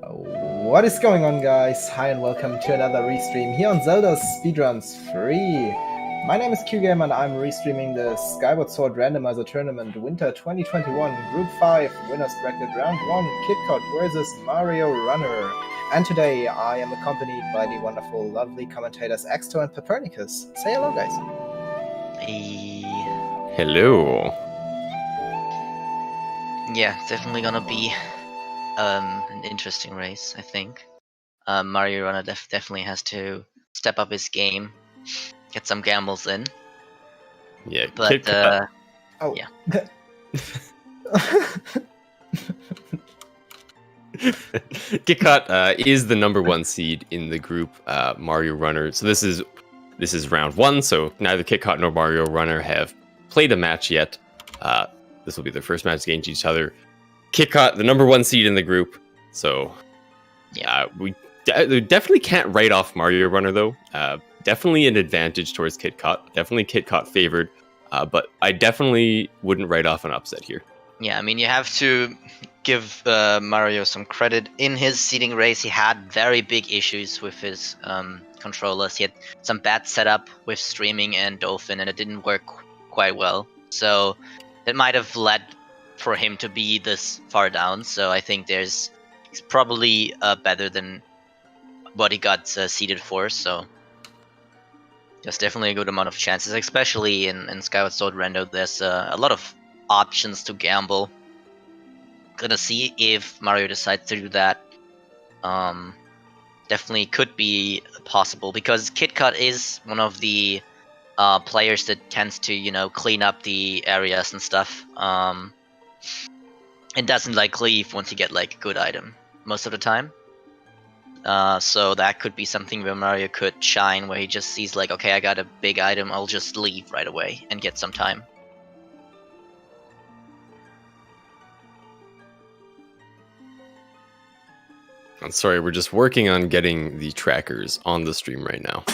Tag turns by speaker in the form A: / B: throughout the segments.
A: What is going on, guys? Hi and welcome to another restream here on Zelda's Speedruns Free. My name is QGame and I'm restreaming the Skyward Sword Randomizer Tournament Winter 2021 Group 5 Winners Bracket Round 1 Kitcot versus Mario Runner. And today I am accompanied by the wonderful, lovely commentators Exto and Pepernicus. Say hello, guys.
B: Hey.
C: Hello.
B: Yeah, definitely gonna be an interesting race, I think. Mario Runner definitely has to step up his game, get some gambles in.
C: Yeah,
B: But
C: Kitcot.
B: yeah.
C: Kitcot is the #1 seed in the group Mario Runner. So this is round 1. So neither Kitcot nor Mario Runner have played a match yet. This will be their first match against each other. Kitcot, the #1 seed in the group. So yeah, we definitely can't write off Mario Runner though. Definitely an advantage towards Kitcot. Definitely Kitcot favored. But I definitely wouldn't write off an upset here.
B: Yeah, I mean, you have to give Mario some credit. In his seeding race, he had very big issues with his controllers. He had some bad setup with streaming and Dolphin, and it didn't work quite well. So it might have led for him to be this far down. So I think he's probably better than what he got seeded for. So there's definitely a good amount of chances, especially in Skyward Sword Rando. There's a lot of options to gamble. Gonna see if Mario decides to do that. Definitely could be possible because Kitcot is one of the players that tends to clean up the areas and stuff. And doesn't leave once you get a good item most of the time. So that could be something where Mario could shine, where he just sees okay, I got a big item, I'll just leave right away and get some time.
C: I'm sorry, we're just working on getting the trackers on the stream right now.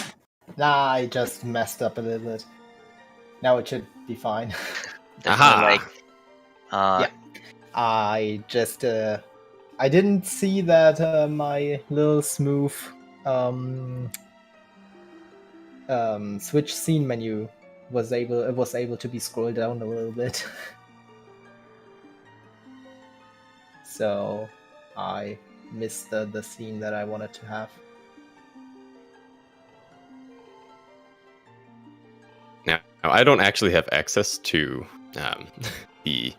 A: Nah, I just messed up a little bit. Now it should be fine.
C: Aha!
A: Yeah. I just I didn't see that my little smooth switch scene menu was able to be scrolled down a little bit. So I missed the scene that I wanted to have.
C: Now I don't actually have access to the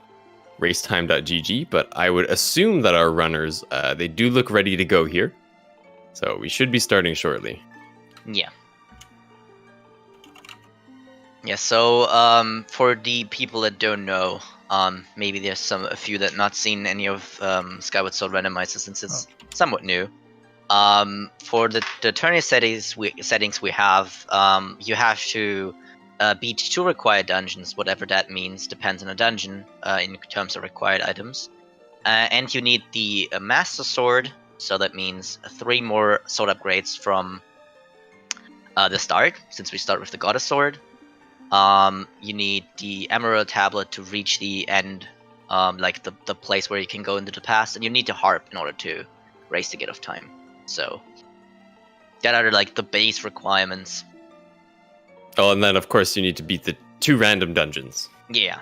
C: racetime.gg, but I would assume that our runners, they do look ready to go here. So we should be starting shortly.
B: Yeah. Yeah, so for the people that don't know, maybe there's a few that not seen any of Skyward Sword Randomizer since it's somewhat new. For the tournament settings we have, you have to beat 2 required dungeons, whatever that means, depends on the dungeon in terms of required items. And you need the Master Sword, so that means 3 more sword upgrades from the start, since we start with the Goddess Sword. You need the Emerald Tablet to reach the end, the place where you can go into the past, and you need the Harp in order to race the Gate of Time. So that are the base requirements.
C: Oh, and then of course you need to beat the 2 random dungeons.
B: Yeah,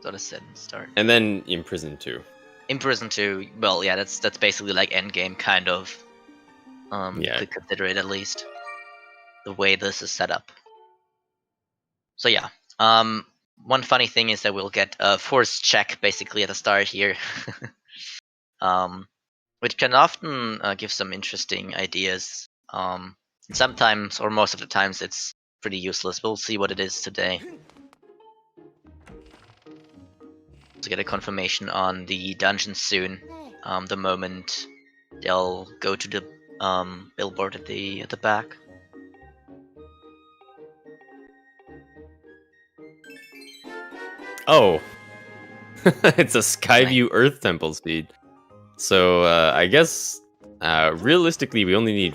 B: so that's it. Start.
C: And then Imprison 2.
B: Imprison 2, well, yeah, that's basically end game kind of. To consider it at least, the way this is set up. So yeah, one funny thing is that we'll get a force check basically at the start here, which can often give some interesting ideas. Sometimes, or most of the times, it's pretty useless. We'll see what it is today. To get a confirmation on the dungeon soon, the moment they'll go to the billboard at the back.
C: Oh, it's a Skyview Earth Temple speed. So I guess realistically we only need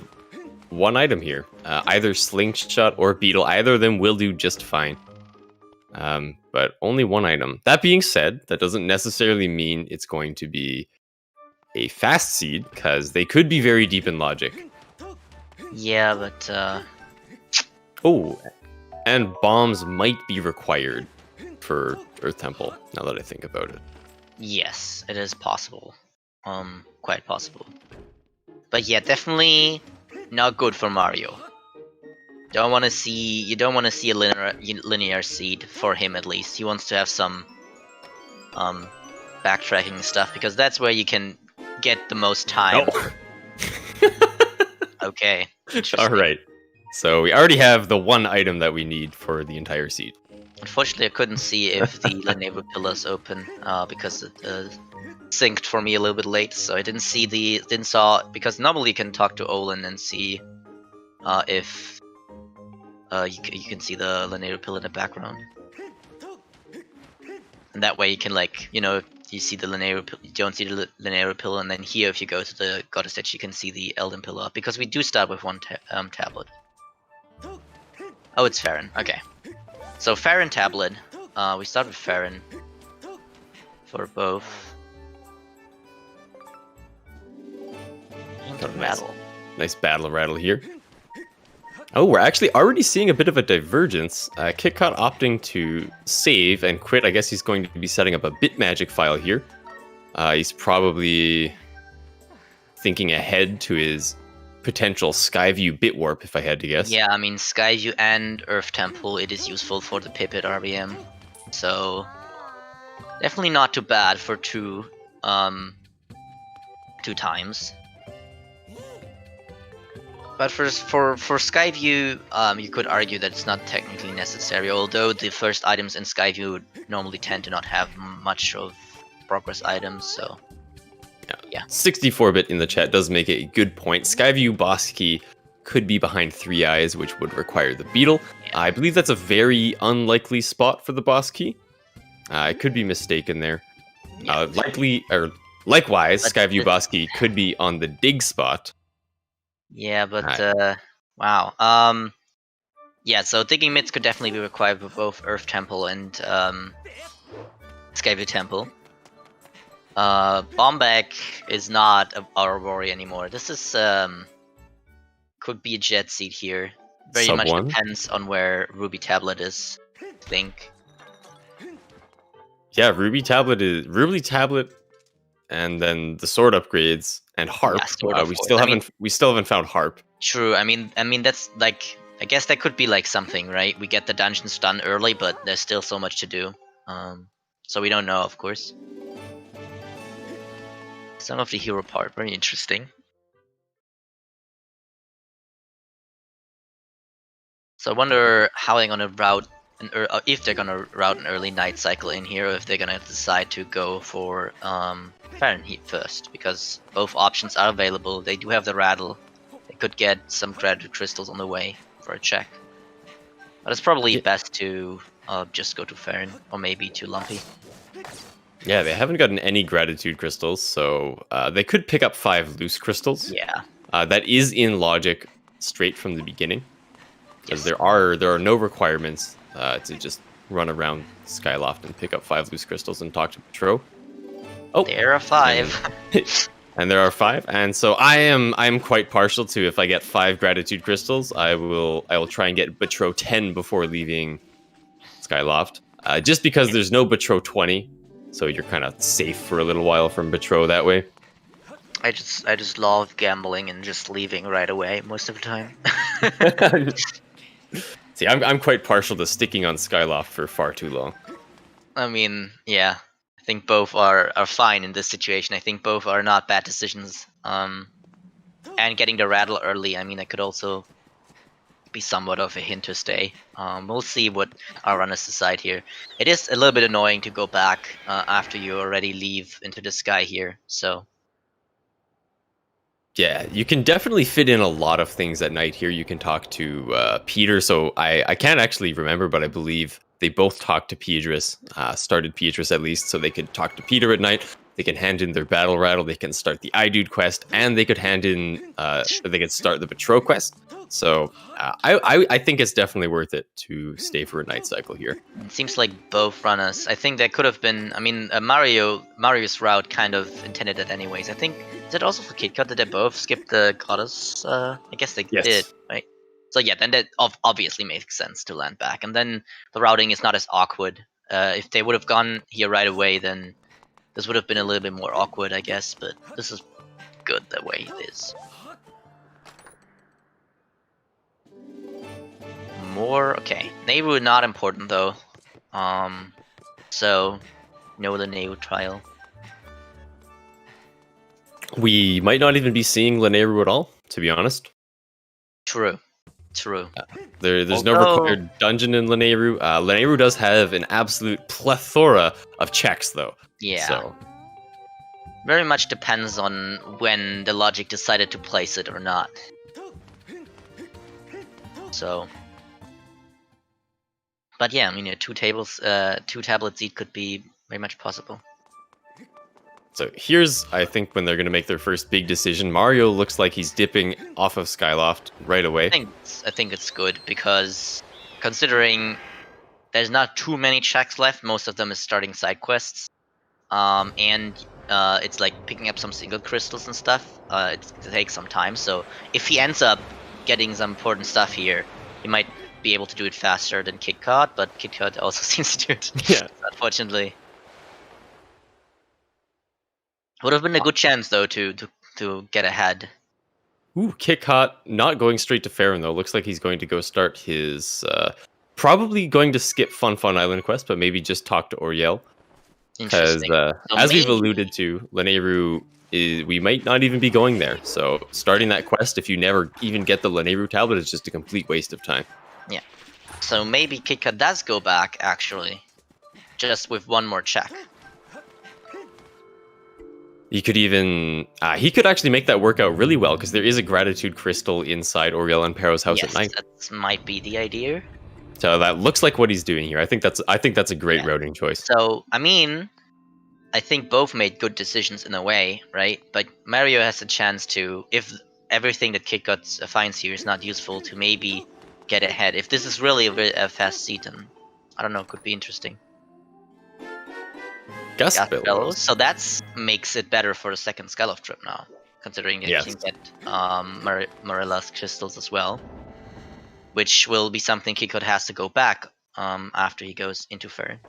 C: 1 item here. Either Slingshot or Beetle. Either of them will do just fine. But only 1 item. That being said, that doesn't necessarily mean it's going to be a fast seed, because they could be very deep in logic.
B: Yeah, but
C: Oh, and bombs might be required for Earth Temple, now that I think about it.
B: yes, it is possible. Quite possible. But yeah, definitely not good for Mario. You don't want to see a linear seed for him, at least. He wants to have some backtracking stuff, because that's where you can get the most time.
C: No.
B: Okay.
C: All right. So we already have the one item that we need for the entire seed.
B: Unfortunately, I couldn't see if the linear pillars open because it synced for me a little bit late, so I didn't saw because normally you can talk to Olin and see if you can see the linear pillar in the background, and that way you can, like, you know, if you see the linear, you don't see the linear pillar, and then here if you go to the goddess stage you can see the Elden pillar, because we do start with one tablet. Oh, it's Farron. Okay. So Farron tablet, we start with Farron for both.
C: Nice battle rattle here. Oh, we're actually already seeing a bit of a divergence. Kitcot opting to save and quit. I guess he's going to be setting up a bitmagic file here. He's probably thinking ahead to his potential Skyview bit warp, if I had to guess.
B: Yeah, I mean, Skyview and Earth Temple, it is useful for the Pipit RBM. So definitely not too bad for two times. But for Skyview, you could argue that it's not technically necessary, although the first items in Skyview normally tend to not have much of progress items, so yeah. 64-bit in the chat does make a good point. Skyview boss key could be behind 3 eyes, which would require the beetle. Yeah. I believe that's a very unlikely spot for the boss key. I could be mistaken there. Yeah. Likewise, Skyview boss key could be on the dig spot. Yeah, but wow. Yeah, so digging mids could definitely be required for both Earth Temple and Skyview Temple. Bombback is not our worry anymore. This is could be a jet seed here. Very much depends on where Ruby Tablet is, I think.
C: Yeah, Ruby Tablet, and then the sword upgrades and harp. Yeah, we still haven't found harp.
B: True. I mean that's like, I guess that could be like something, right? We get the dungeons done early, but there's still so much to do. So we don't know, of course. Some of the hero part, very interesting. So I wonder how they're gonna route if they're gonna route an early night cycle in here, or if they're gonna decide to go for Fahrenheit first, because both options are available. They do have the rattle. They could get some gratitude crystals on the way for a check. But it's probably best to just go to Farron, or maybe to Lumpy.
C: Yeah, they haven't gotten any gratitude crystals, so they could pick up 5 loose crystals.
B: Yeah.
C: That is in logic straight from the beginning, because there are no requirements to just run around Skyloft and pick up 5 loose crystals and talk to Petro. Oh,
B: there are 5.
C: And there are 5, and so I'm quite partial to, if I get 5 gratitude crystals, I will try and get Petro 10 before leaving Skyloft, just because there's no Petro 20. So you're kind of safe for a little while from Petro that way.
B: I just love gambling and just leaving right away most of the time.
C: See, I'm quite partial to sticking on Skyloft for far too long.
B: I mean, yeah, I think both are fine in this situation. I think both are not bad decisions. And getting the rattle early, I mean, that could also be somewhat of a hint to stay. We'll see what our runners decide here. It is a little bit annoying to go back after you already leave into the sky here, so.
C: Yeah, you can definitely fit in a lot of things at night here. You can talk to Peter, so I can't actually remember, but I believe they both talked to Petrus, started Petrus at least, so they could talk to Peter at night. They can hand in their battle rattle, they can start the iDude quest, and they could hand in, they could start the Petro quest. So I think it's definitely worth it to stay for a night cycle here.
B: It seems like both runners. I think there could have been. I mean, Mario's route kind of intended it anyways. I think is it also for Kitcot that they both skip the goddess? I guess they did, right? So yeah, then that obviously makes sense to land back, and then the routing is not as awkward. If they would have gone here right away, then this would have been a little bit more awkward, I guess. But this is good the way it is. More okay. Nehru not important though. So no the Nehru trial.
C: We might not even be seeing Lanayru at all, to be honest.
B: True.
C: There's no required dungeon in Lanayru. Lanayru does have an absolute plethora of checks, though.
B: Yeah.
C: So.
B: Very much depends on when the logic decided to place it or not. So. But yeah, I mean, two tablet seed could be very much possible.
C: So here's, I think, when they're going to make their first big decision. Mario looks like he's dipping off of Skyloft right away.
B: I think it's good because considering there's not too many checks left, most of them is starting side quests, and it's like picking up some single crystals and stuff. It takes some time. So if he ends up getting some important stuff here, he might be able to do it faster than Kitcot, but Kitcot also seems to do it, unfortunately. Would have been a good chance though to get ahead.
C: Ooh, Kitcot not going straight to Farron though. Looks like he's going to go start his probably going to skip Fun Island quest, but maybe just talk to Oriel. Because as we've alluded to, Lanayru we might not even be going there. So starting that quest, if you never even get the Lanayru tablet, is just a complete waste of time.
B: Yeah. So maybe Kitcot does go back actually, just with one more check.
C: You could even he could actually make that work out really well because there is a gratitude crystal inside Oriel and Pero's house at night.
B: That might be the idea.
C: So that looks like what he's doing here. I think that's a great routing choice.
B: So I mean, I think both made good decisions in a way, right? But Mario has a chance to, if everything that Kitcot finds here is not useful, to maybe get ahead. If this is really a fast seat, then I don't know, could be interesting.
C: Gust Bellows.
B: So that makes it better for the second Skyloft trip now, considering that you can get Marilla's crystals as well, which will be something Kitcot has to go back after he goes into Farron.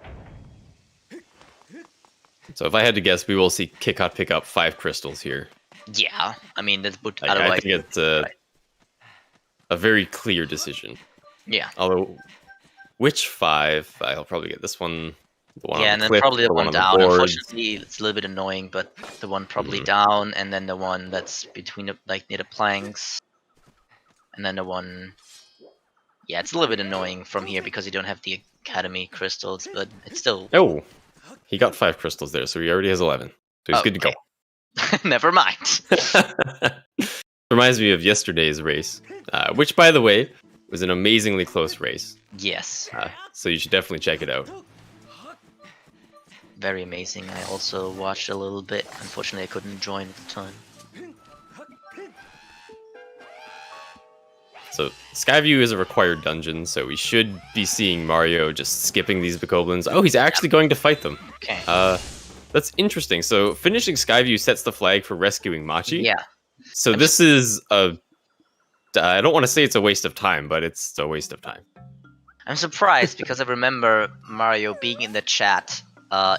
C: So if I had to guess, we will see Kitcot pick up 5 crystals here.
B: Yeah, I mean that would
C: I think it's a very clear decision.
B: Yeah.
C: Although, which 5? I'll probably get this one. The one
B: and then
C: cliff,
B: probably the one down. Unfortunately, it's a little bit annoying, but the one probably down, and then the one that's between near the planks, and then the one. Yeah, it's a little bit annoying from here because you don't have the Academy crystals, but it's still.
C: Oh, he got 5 crystals there, so he already has 11. So he's good to go.
B: Never mind.
C: Reminds me of yesterday's race, which, by the way, was an amazingly close race.
B: Yes.
C: So you should definitely check it out.
B: Very amazing. I also watched a little bit. Unfortunately, I couldn't join at the time.
C: So Skyview is a required dungeon, so we should be seeing Mario just skipping these Bokoblins. Oh, he's actually going to fight them.
B: Okay.
C: That's interesting. So finishing Skyview sets the flag for rescuing Machi.
B: Yeah.
C: So this is a... I don't want to say it's a waste of time, but it's a waste of time.
B: I'm surprised because I remember Mario being in the chat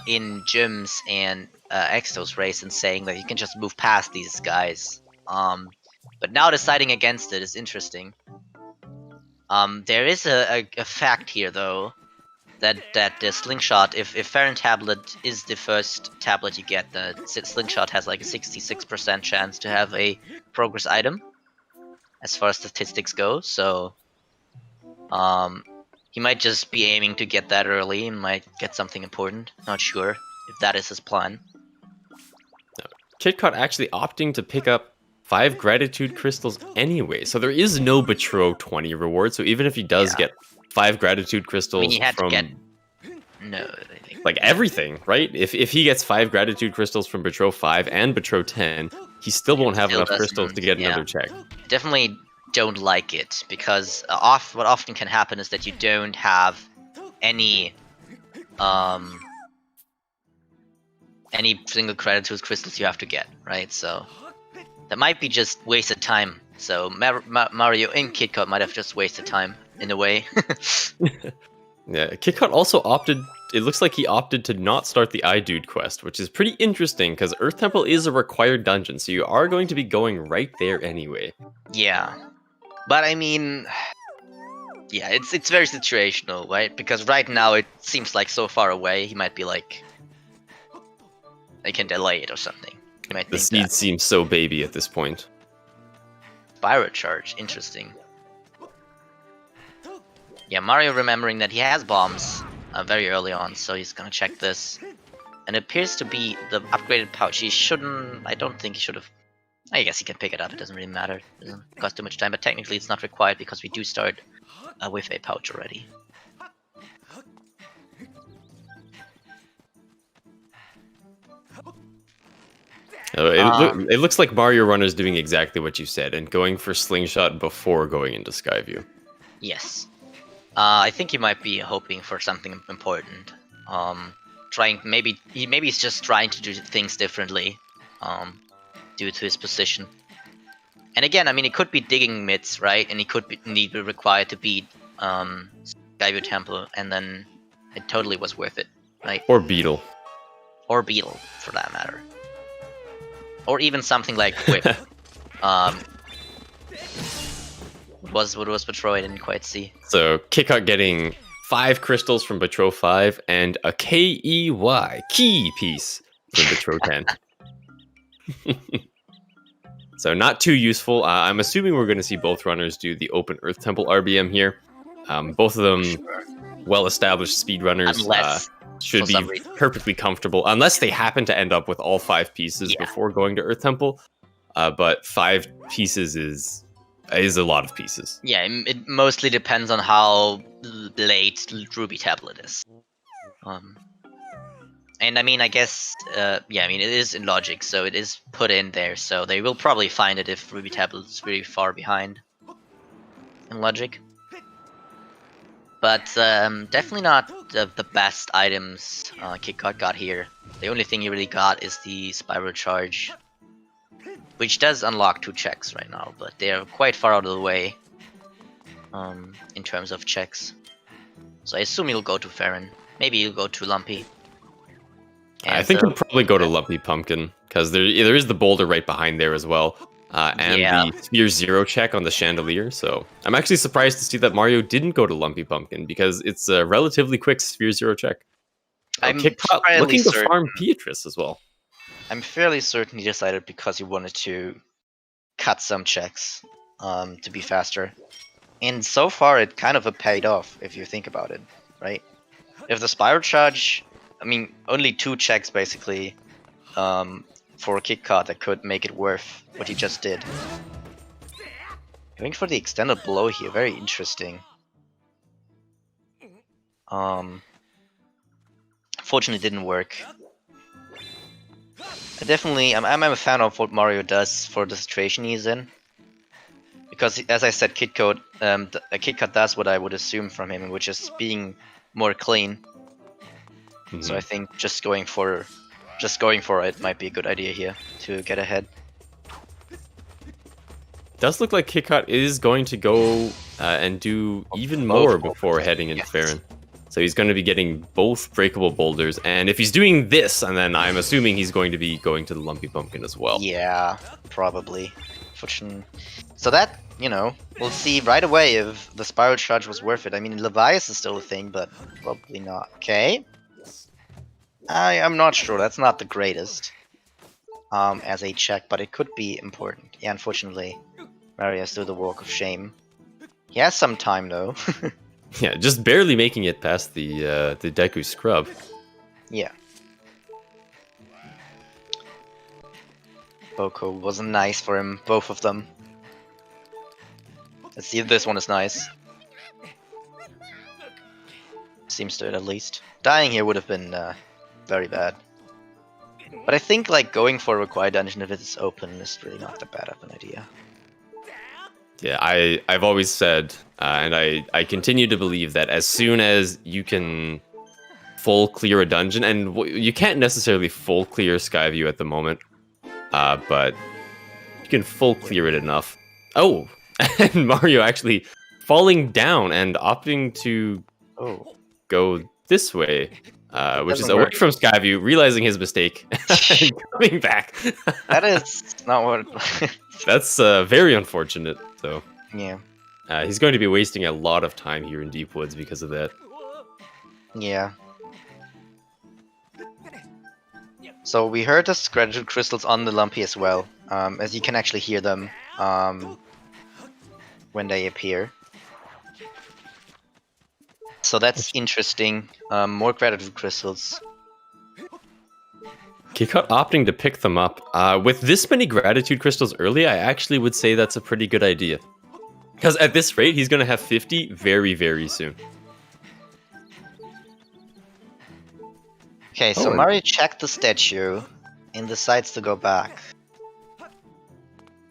B: in Gyms and Exto's race and saying that you can just move past these guys. But now deciding against it is interesting. There is a fact here though, that the slingshot, if Farron tablet is the first tablet you get, the slingshot has like a 66% chance to have a progress item, as far as statistics go. So he might just be aiming to get that early and might get something important. Not sure if that is his plan.
C: Kitcot actually opting to pick up 5 gratitude crystals anyway. So there is no Betro 20 reward. So even if he does get 5 gratitude crystals,
B: I mean, he had
C: from
B: to get
C: like everything, right? If he gets 5 gratitude crystals from Betro 5 and Betro 10, he still won't have enough crystals to get another check.
B: Definitely don't like it, because what often can happen is that you don't have any single credit to crystals you have to get, right? So that might be just wasted time. So Mario and Kitcot might have just wasted time in a way.
C: Yeah, Kitcot also opted. It looks like he opted to not start the iDude quest, which is pretty interesting because Earth Temple is a required dungeon, so you are going to be going right there anyway.
B: Yeah, but I mean, yeah, it's very situational, right? Because right now it seems like so far away. He might be like, I can delay it or something. He might
C: The
B: think
C: seed
B: that.
C: seems so baby at this point.
B: Spiral Charge, interesting. Yeah, Mario remembering that he has bombs very early on, so he's gonna check this. And it appears to be the upgraded pouch. He shouldn't... I don't think he should have... I guess he can pick it up, it doesn't really matter. It doesn't cost too much time, but technically it's not required because we do start with a pouch already.
C: It looks like Mario Runner's doing exactly what you said, and going for Slingshot before going into Skyview.
B: Yes. I think he might be hoping for something important. Maybe he's just trying to do things differently, due to his position. And again, I mean, it could be digging mids, right? And he could be required to beat Skyward Temple, and then it totally was worth it, right?
C: Or Beetle.
B: Or Beetle, for that matter. Or even something like Whip. What was Patrol? I didn't quite see.
C: So Kitcot getting 5 crystals from Batro 5 and a KEY key piece from Batro 10. So not too useful. I'm assuming we're going to see both runners do the Open Earth Temple RBM here. Both of them well-established speedrunners.
B: Unless
C: should be perfectly comfortable, unless they happen to end up with all 5 pieces before going to Earth Temple. But 5 pieces is a lot of pieces.
B: Yeah, it mostly depends on how late Ruby Tablet is. And I mean, I guess, yeah, I mean, it is in logic, so it is put in there, so they will probably find it if Ruby Tablet is really far behind in logic. But definitely not the best items Kitcot got here. The only thing he really got is the Spiral Charge, which does unlock 2 checks right now, but they are quite far out of the way in terms of checks. So I assume he'll go to Farron. Maybe he'll go to Lumpy.
C: I think he'll probably go to Lumpy Pumpkin, because there is the boulder right behind there as well. And the Sphere 0 check on the chandelier, so I'm actually surprised to see that Mario didn't go to Lumpy Pumpkin, because it's a relatively quick Sphere 0 check.
B: I'm
C: looking to farm Beatrice as well.
B: I'm fairly certain he decided because he wanted to cut some checks to be faster. And so far it kind of paid off, if you think about it, right? If the Spiral Charge, I mean, only 2 checks basically for a Kitcot that could make it worth what he just did. Going for the extended blow here, very interesting. Fortunately, didn't work. I'm a fan of what Mario does for the situation he's in. Because, as I said, Kitcot does what I would assume from him, which is being more clean. Mm-hmm. So I think just going for it might be a good idea here to get ahead.
C: Does look like Kitcot is going to go and do even more before heading into Farron. So he's going to be getting both breakable boulders, and if he's doing this, and then I'm assuming he's going to be going to the Lumpy Pumpkin as well.
B: Yeah, probably. So that, you know, we'll see right away if the Spiral Charge was worth it. I mean, Levias is still a thing, but probably not. Okay. I'm not sure. That's not the greatest as a check, but it could be important. Yeah, unfortunately, Mario has to do the Walk of Shame. He has some time, though.
C: Yeah, just barely making it past the Deku Scrub.
B: Yeah. Boko wasn't nice for him, both of them. Let's see if this one is nice. Seems to it, at least. Dying here would have been very bad. But I think like going for a required dungeon if it's open is really not that bad of an idea.
C: Yeah, I've always said, and I continue to believe that as soon as you can full clear a dungeon, and you can't necessarily full clear Skyview at the moment, but you can full clear it enough. Oh, and Mario actually falling down and opting to go this way, which is away from Skyview, realizing his mistake, and coming back.
B: That is not what...
C: That's very unfortunate, so...
B: Yeah.
C: He's going to be wasting a lot of time here in Deep Woods because of that.
B: Yeah. So we heard the gratitude crystals on the Lumpy as well, as you can actually hear them when they appear. So that's interesting. More gratitude crystals.
C: Kitcot opting to pick them up. With this many gratitude crystals early, I actually would say that's a pretty good idea. Because at this rate, he's going to have 50 very, very soon.
B: Okay, so Mario checked the statue and decides to go back.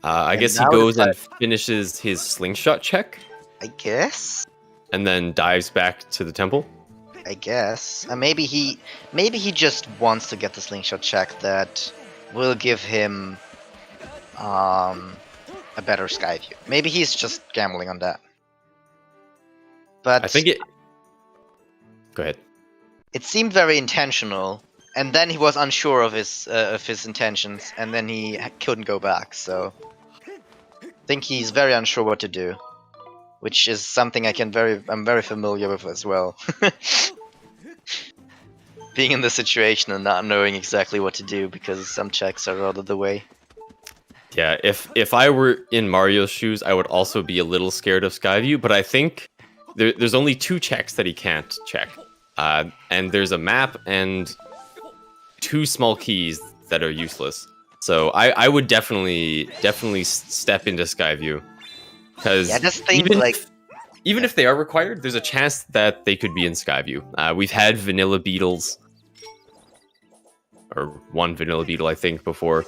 C: I guess he goes and finishes his slingshot check.
B: I guess?
C: And then dives back to the temple.
B: I guess. Maybe he just wants to get the slingshot check that will give him a better sky view. Maybe he's just gambling on that. But
C: I think it... Go ahead.
B: It seemed very intentional, and then he was unsure of his intentions, and then he couldn't go back. So I think he's very unsure what to do, which is something I'm very familiar with as well. Being in this situation and not knowing exactly what to do because some checks are out of the way.
C: Yeah, if I were in Mario's shoes, I would also be a little scared of Skyview, but I think there's only 2 checks that he can't check. And there's a map and 2 small keys that are useless. So I would definitely step into Skyview. Because even if they are required, there's a chance that they could be in Skyview. We've had vanilla beetles, or 1 vanilla beetle, I think, before.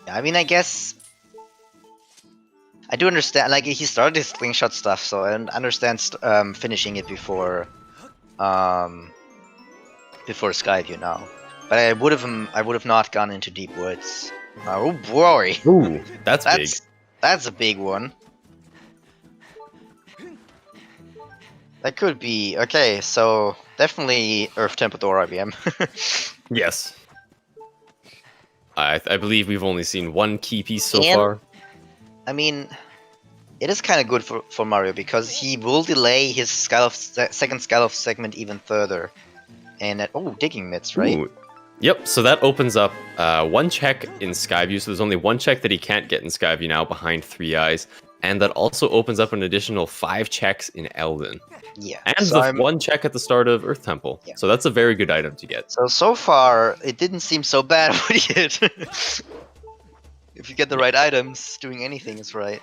B: I mean, I guess I do understand. Like, he started his slingshot stuff, so I understand finishing it before Skyview now. But I would have not gone into Deep Woods. Oh boy!
C: Ooh, that's big.
B: That's a big one. That could be okay. So definitely Earth Temple or IBM.
C: Yes. I believe we've only seen 1 key piece so far.
B: I mean, it is kind of good for Mario because he will delay his second Skyloft segment even further. And digging mitts, right?
C: Ooh. Yep, so that opens up 1 check in Skyview, so there's only 1 check that he can't get in Skyview now behind 3 Eyes. And that also opens up an additional 5 checks in Elden.
B: Yeah.
C: And so 1 check at the start of Earth Temple. Yeah. So that's a very good item to get.
B: So far, it didn't seem so bad what he did. If you get the right items, doing anything is right.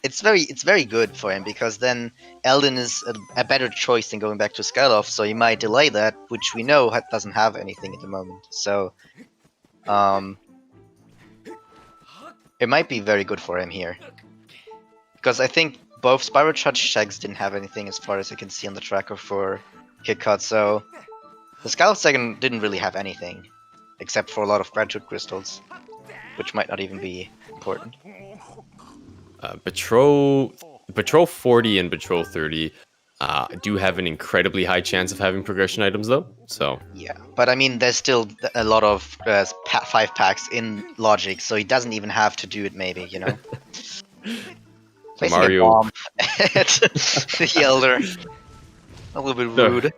B: It's very good for him, because then Elden is a better choice than going back to Skyloft, so he might delay that, which we know doesn't have anything at the moment. So, it might be very good for him here. Because I think both Spiral Charge checks didn't have anything as far as I can see on the tracker for Kitcot, so the Skyloft second didn't really have anything, except for a lot of gratitude crystals, which might not even be important.
C: Patrol 40 and Patrol 30 do have an incredibly high chance of having progression items, though. So
B: yeah, but I mean, there's still a lot of 5 packs in Logic, so he doesn't even have to do it. Maybe, you know.
C: Mario
B: a bomb at the Elder. A little bit rude.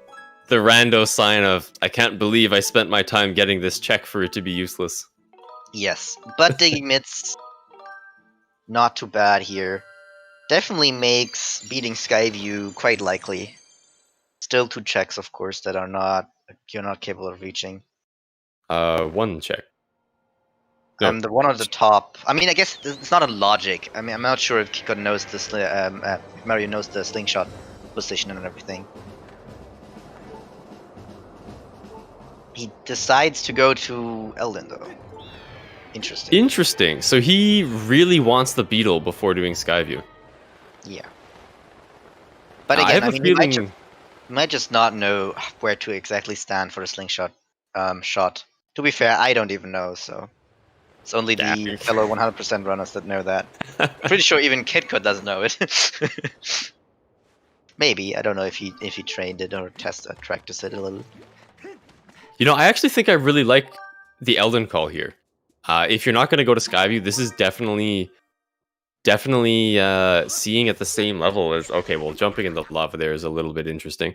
C: The rando sign of, I can't believe I spent my time getting this check for it to be useless.
B: Yes, but digging mitts, not too bad here. Definitely makes beating Skyview quite likely. Still 2 checks, of course, that you're not capable of reaching.
C: 1 check. No.
B: The one at the top. I mean, I guess it's not a logic. I mean, I'm not sure if Kitcot knows this. Mario knows the slingshot position and everything. He decides to go to Elden, though. Interesting.
C: Interesting. So he really wants the beetle before doing Skyview.
B: Yeah. But
C: I
B: again,
C: have
B: I
C: a
B: mean,
C: feeling.
B: he might just not know where to exactly stand for the slingshot shot. To be fair, I don't even know, so it's only the
C: Dang.
B: fellow 100% runners that know that. Pretty sure even Kitcot doesn't know it. Maybe, I don't know if he trained it or practiced it a little.
C: You know, I actually think I really like the Elden call here. If you're not going to go to Skyview, this is definitely seeing at the same level as, okay, well, jumping in the lava there is a little bit interesting.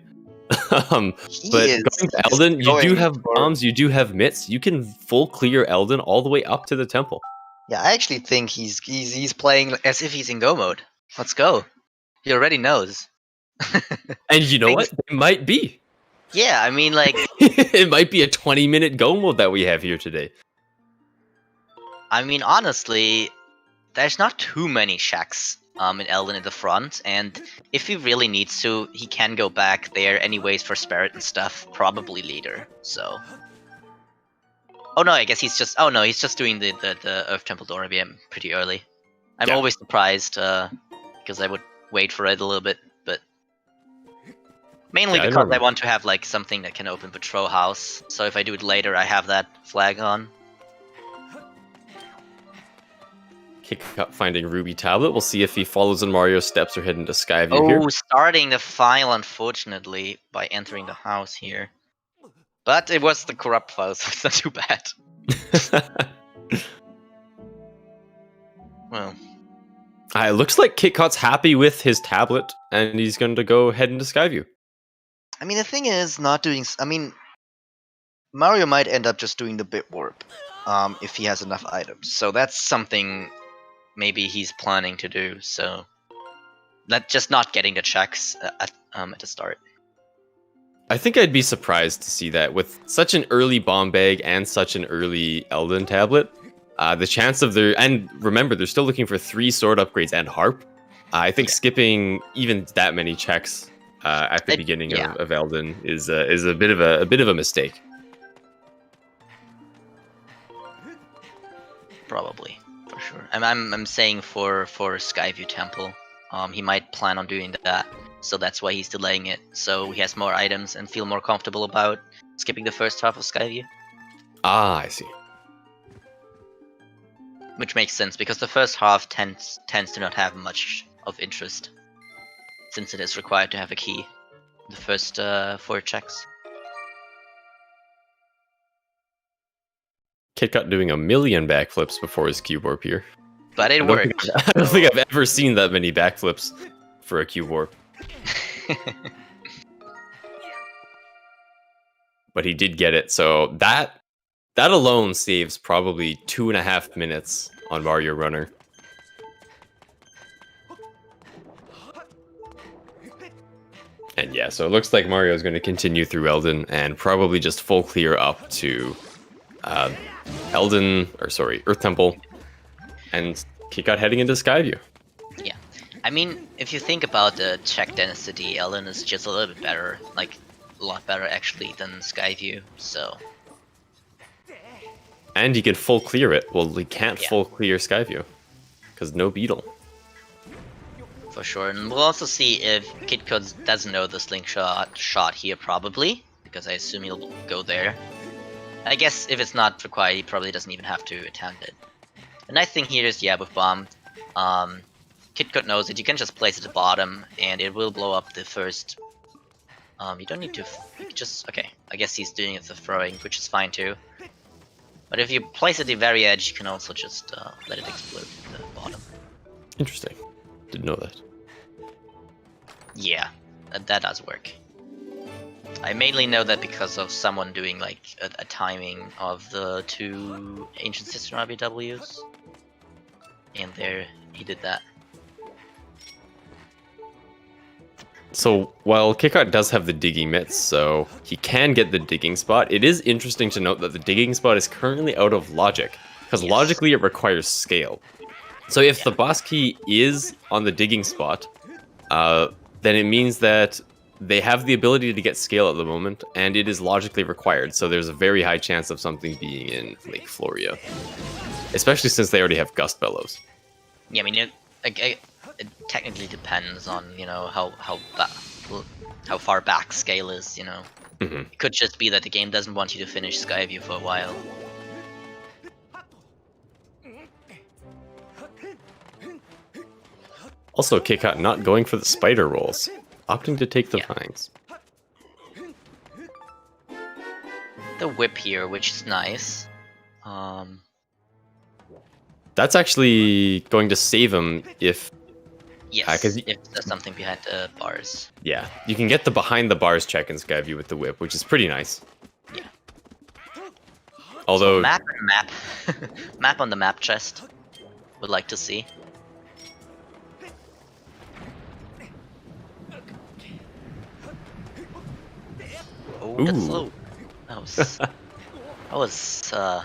C: But going to Elden, you do have bombs, you do have mitts, you can full clear Elden all the way up to the temple.
B: Yeah, I actually think he's playing as if he's in go mode. Let's go. He already knows.
C: And you know what? It might be.
B: Yeah, I mean, like,
C: it might be a 20-minute go mode that we have here today.
B: I mean, honestly, there's not too many shacks in Elden in the front, and if he really needs to, he can go back there anyways for Spirit and stuff, probably later, so... Oh no, I guess he's just... Oh no, he's just doing the Earth Temple Door IBM pretty early. I'm always surprised, because I would wait for it a little bit, but... Mainly because I want to have, like, something that can open Patrol House, so if I do it later, I have that flag on.
C: Kitcot finding Ruby Tablet. We'll see if he follows in Mario's steps or head into Skyview here.
B: Oh, starting the file, unfortunately, by entering the house here. But it was the corrupt file, so it's not too bad. Well.
C: It looks like Kitcot's happy with his tablet, and he's going to go head into Skyview.
B: I mean, the thing is, not doing... I mean, Mario might end up just doing the bit warp, if he has enough items. So that's something... maybe he's planning to do, so just not getting the checks at the start.
C: I think I'd be surprised to see that with such an early bomb bag and such an early Elden tablet. The chance of and remember, they're still looking for 3 sword upgrades and harp. I think skipping even that many checks at the beginning of Elden is a bit of a mistake.
B: Probably. For sure. I'm saying for Skyview Temple, he might plan on doing that, so that's why he's delaying it, so he has more items and feel more comfortable about skipping the first half of Skyview.
C: Ah, I see.
B: Which makes sense, because the first half tends to not have much of interest, since it is required to have a key the first 4 checks.
C: Kitcot doing a million backflips before his cube warp here.
B: But it worked.
C: I don't think I've ever seen that many backflips for a cube warp. But he did get it, so that alone saves probably 2.5 minutes on Mario Runner. And yeah, so it looks like Mario is going to continue through Elden and probably just full clear up to Earth Temple, and Kitcot heading into Skyview.
B: Yeah, I mean, if you think about the check density, Elden is just a little bit better, like a lot better actually than Skyview. So.
C: And he can full clear it. Well, he can't full clear Skyview because no beetle.
B: For sure, and we'll also see if Kitcot doesn't know the slingshot shot here, probably, because I assume he'll go there. I guess if it's not required, he probably doesn't even have to attempt it. The nice thing here is, with bomb, Kitcot knows that you can just place it at the bottom, and it will blow up the first... you don't need to... okay, I guess he's doing it for throwing, which is fine too. But if you place it at the very edge, you can also just let it explode at the bottom.
C: Interesting. Didn't know that.
B: Yeah, that does work. I mainly know that because of someone doing like a timing of the 2 Ancient Sister RBWs, and there he did that.
C: So while Kitcot does have the digging mitts, so he can get the digging spot, it is interesting to note that the digging spot is currently out of logic, because logically it requires scale. So if the boss key is on the digging spot, then it means that they have the ability to get scale at the moment, and it is logically required, so there's a very high chance of something being in Lake Floria. especially since they already have Gust Bellows.
B: Yeah, I mean, it technically depends on, you know, how far back scale is, you know. It could just be that the game doesn't want you to finish Skyview for a while.
C: Also, Kitcot not going for the spider rolls, opting to take the vines.
B: The whip here, which is nice.
C: That's actually going to save him if...
B: Yes, if there's something behind the bars.
C: Yeah, you can get the behind the bars check in Skyview with the whip, which is pretty nice.
B: Yeah.
C: Although...
B: So map. Map on the map chest. Would like to see. Oh, that's slow. That was
C: a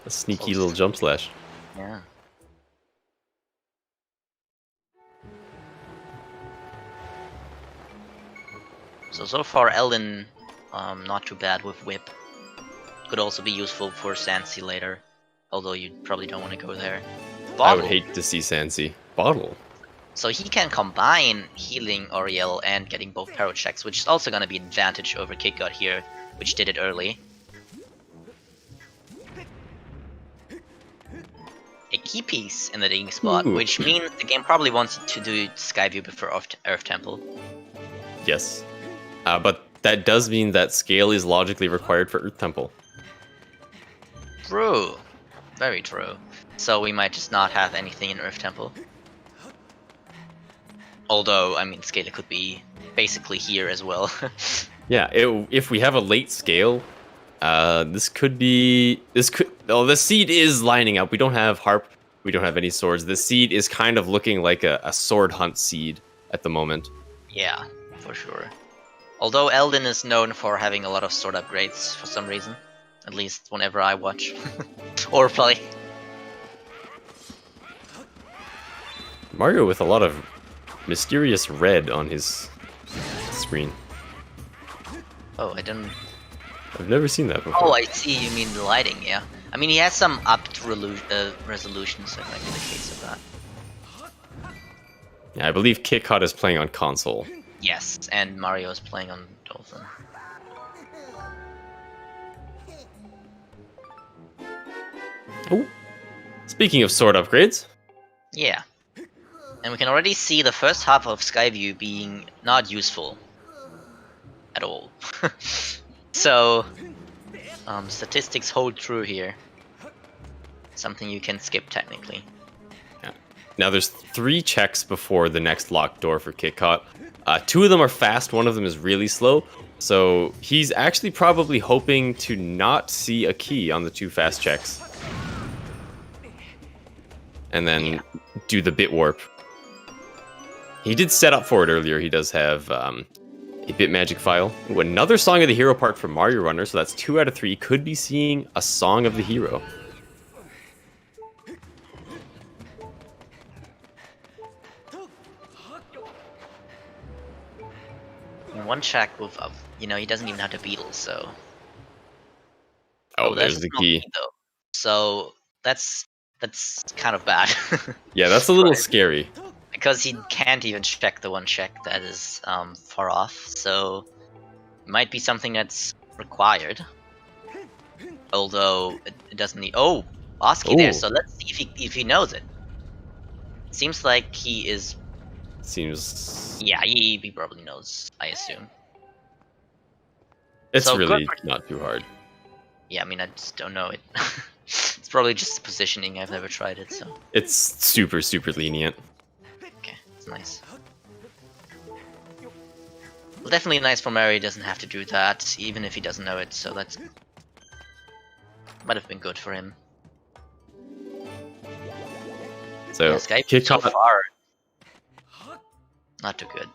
C: sneaky
B: close.
C: little jump slash.
B: Yeah. So far Elden, not too bad with whip. Could also be useful for Sansi later, although you probably don't want to go there. Bottle.
C: I would hate to see Sansi. Bottle.
B: So he can combine healing Oriel and getting both Parrow checks, which is also going to be an advantage over Kitcot here, which did it early. A key piece in the digging spot, which means the game probably wants to do Skyview before Earth Temple.
C: Yes. But that does mean that scale is logically required for Earth Temple.
B: True. Very true. So we might just not have anything in Earth Temple. Although, I mean, scale could be basically here as well.
C: Yeah, if we have a late scale, this could be... Oh, the seed is lining up. We don't have harp. We don't have any swords. The seed is kind of looking like a sword hunt seed at the moment.
B: Yeah, for sure. Although Elden is known for having a lot of sword upgrades for some reason. At least whenever I watch. Or play.
C: Mario with a lot of mysterious red on his screen.
B: Oh, I didn't...
C: I've never seen that before.
B: Oh, I see, you mean the lighting, yeah. I mean, he has some upped resolution, so it might be the case of that.
C: Yeah, I believe Kitcot is playing on console.
B: Yes, and Mario is playing on Dolphin.
C: Oh, speaking of sword upgrades.
B: Yeah. And we can already see the first half of Skyview being not useful at all. So, statistics hold true here. Something you can skip technically.
C: Yeah. Now there's 3 checks before the next locked door for Kitcot. 2 of them are fast, one of them is really slow. So he's actually probably hoping to not see a key on the 2 fast checks. And then do the bit warp. He did set up for it earlier. He does have a bit magic file. Ooh, another Song of the Hero part from Mario Runner, so that's 2 out of 3. Could be seeing a Song of the Hero.
B: And one check with, you know, he doesn't even have the beetle, so...
C: Oh, there's the key.
B: Though. So, that's kind of bad.
C: Yeah, that's a little scary.
B: Because he can't even check the one check that is far off, so it might be something that's required. Although it doesn't need. Oh, Oski there. So let's see if he knows it. Seems like he is.
C: Seems.
B: Yeah, he probably knows. I assume.
C: It's
B: so
C: really not too hard.
B: Yeah, I mean, I just don't know it. It's probably just positioning. I've never tried it, so.
C: It's super lenient.
B: Okay, it's nice. Well, definitely nice for Mary. He doesn't have to do that, even if he doesn't know it. So that's might have been good for him.
C: So
B: yeah, Skype
C: Kitcot
B: so far, not too good.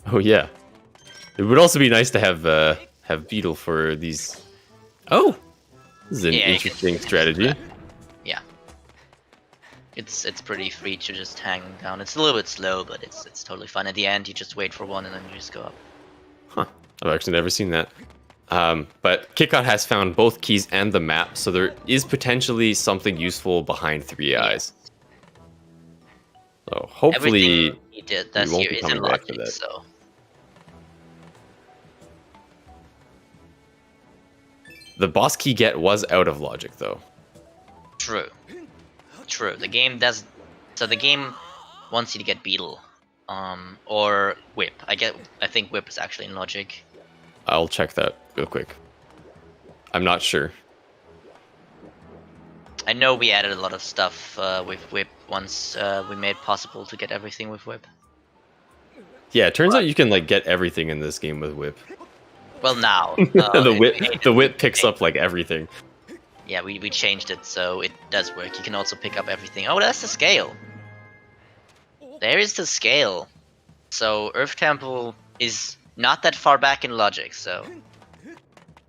C: Oh yeah, it would also be nice to have Beetle for these. Oh, this is an interesting strategy.
B: Yeah, it's pretty free to just hang down. It's a little bit slow, but it's totally fun. At the end, you just wait for one and then you just go up.
C: Huh? I've actually never seen that. But Kitcot has found both keys and the map, so there is potentially something useful behind Three Eyes. So hopefully
B: Everything he did this
C: won't
B: here
C: be
B: is in
C: coming back to
B: logic,
C: that.
B: so
C: The boss key get was out of logic, though.
B: true. True. The game does. So the game wants you to get Beetle, or Whip. I think Whip is actually in logic.
C: I'll check that real quick. I'm not sure.
B: I know we added a lot of stuff with Whip once we made it possible to get everything with Whip.
C: Yeah, it turns out you can like get everything in this game with Whip.
B: Well, now
C: the whip picks up like everything.
B: Yeah, we changed it so it does work. You can also pick up everything. Oh, that's the scale. There is the scale. So Earth Temple is not that far back in logic, so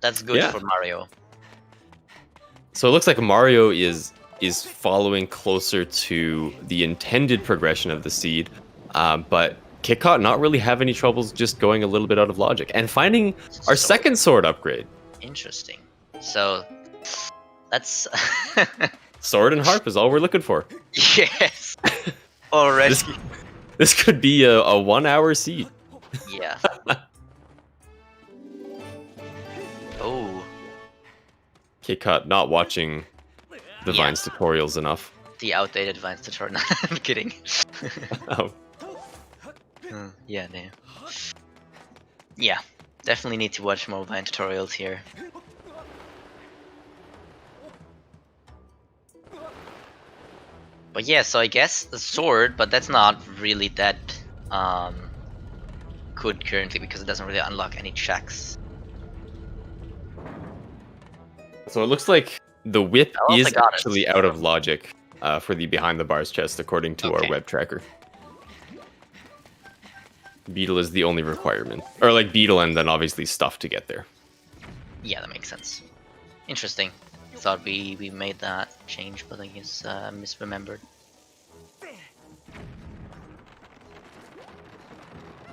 B: that's good
C: Yeah.
B: for Mario.
C: So it looks like Mario is following closer to the intended progression of the seed, but Kitcot not really have any troubles just going a little bit out of logic and finding our second sword upgrade.
B: Interesting. So that's
C: Sword and harp is all we're looking for.
B: yes. Already.
C: This could be a 1 hour seed.
B: Yeah. Oh,
C: Kitcot not watching the
B: Yeah.
C: Vines tutorials enough.
B: the outdated Vines tutorial. I'm kidding.
C: Oh.
B: Yeah, no. Yeah, definitely need to watch more Vine tutorials here. But yeah, so I guess the sword, but that's not really that good currently because it doesn't really unlock any checks.
C: So it looks like the whip
B: I also
C: is
B: got it.
C: actually out of logic for the behind the bars chest, according to our
B: Okay.
C: web tracker. Beetle is the only requirement. Or like Beetle and then obviously stuff to get there.
B: Yeah, that makes sense. Interesting. Thought we made that change, but I guess misremembered.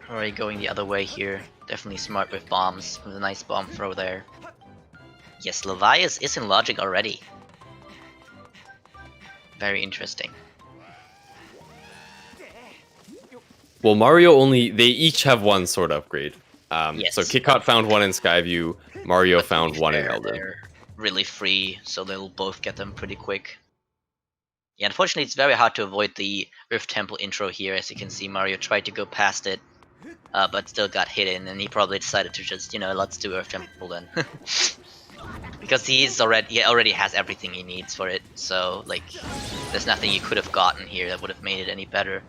B: Alright, going the other way here. Definitely smart with bombs. With a nice bomb throw there. Yes, Levias is in logic already. Very interesting.
C: Well, Mario they each have one sword upgrade.
B: Yes.
C: So Kitcot found one in Skyview, Mario found one in Elden.
B: They're really free, so they'll both get them pretty quick. Yeah, unfortunately it's very hard to avoid the Earth Temple intro here. As you can see, Mario tried to go past it, but still got hit in, and he probably decided to just, let's do Earth Temple then. Because he already has everything he needs for it, so like there's nothing you could have gotten here that would have made it any better.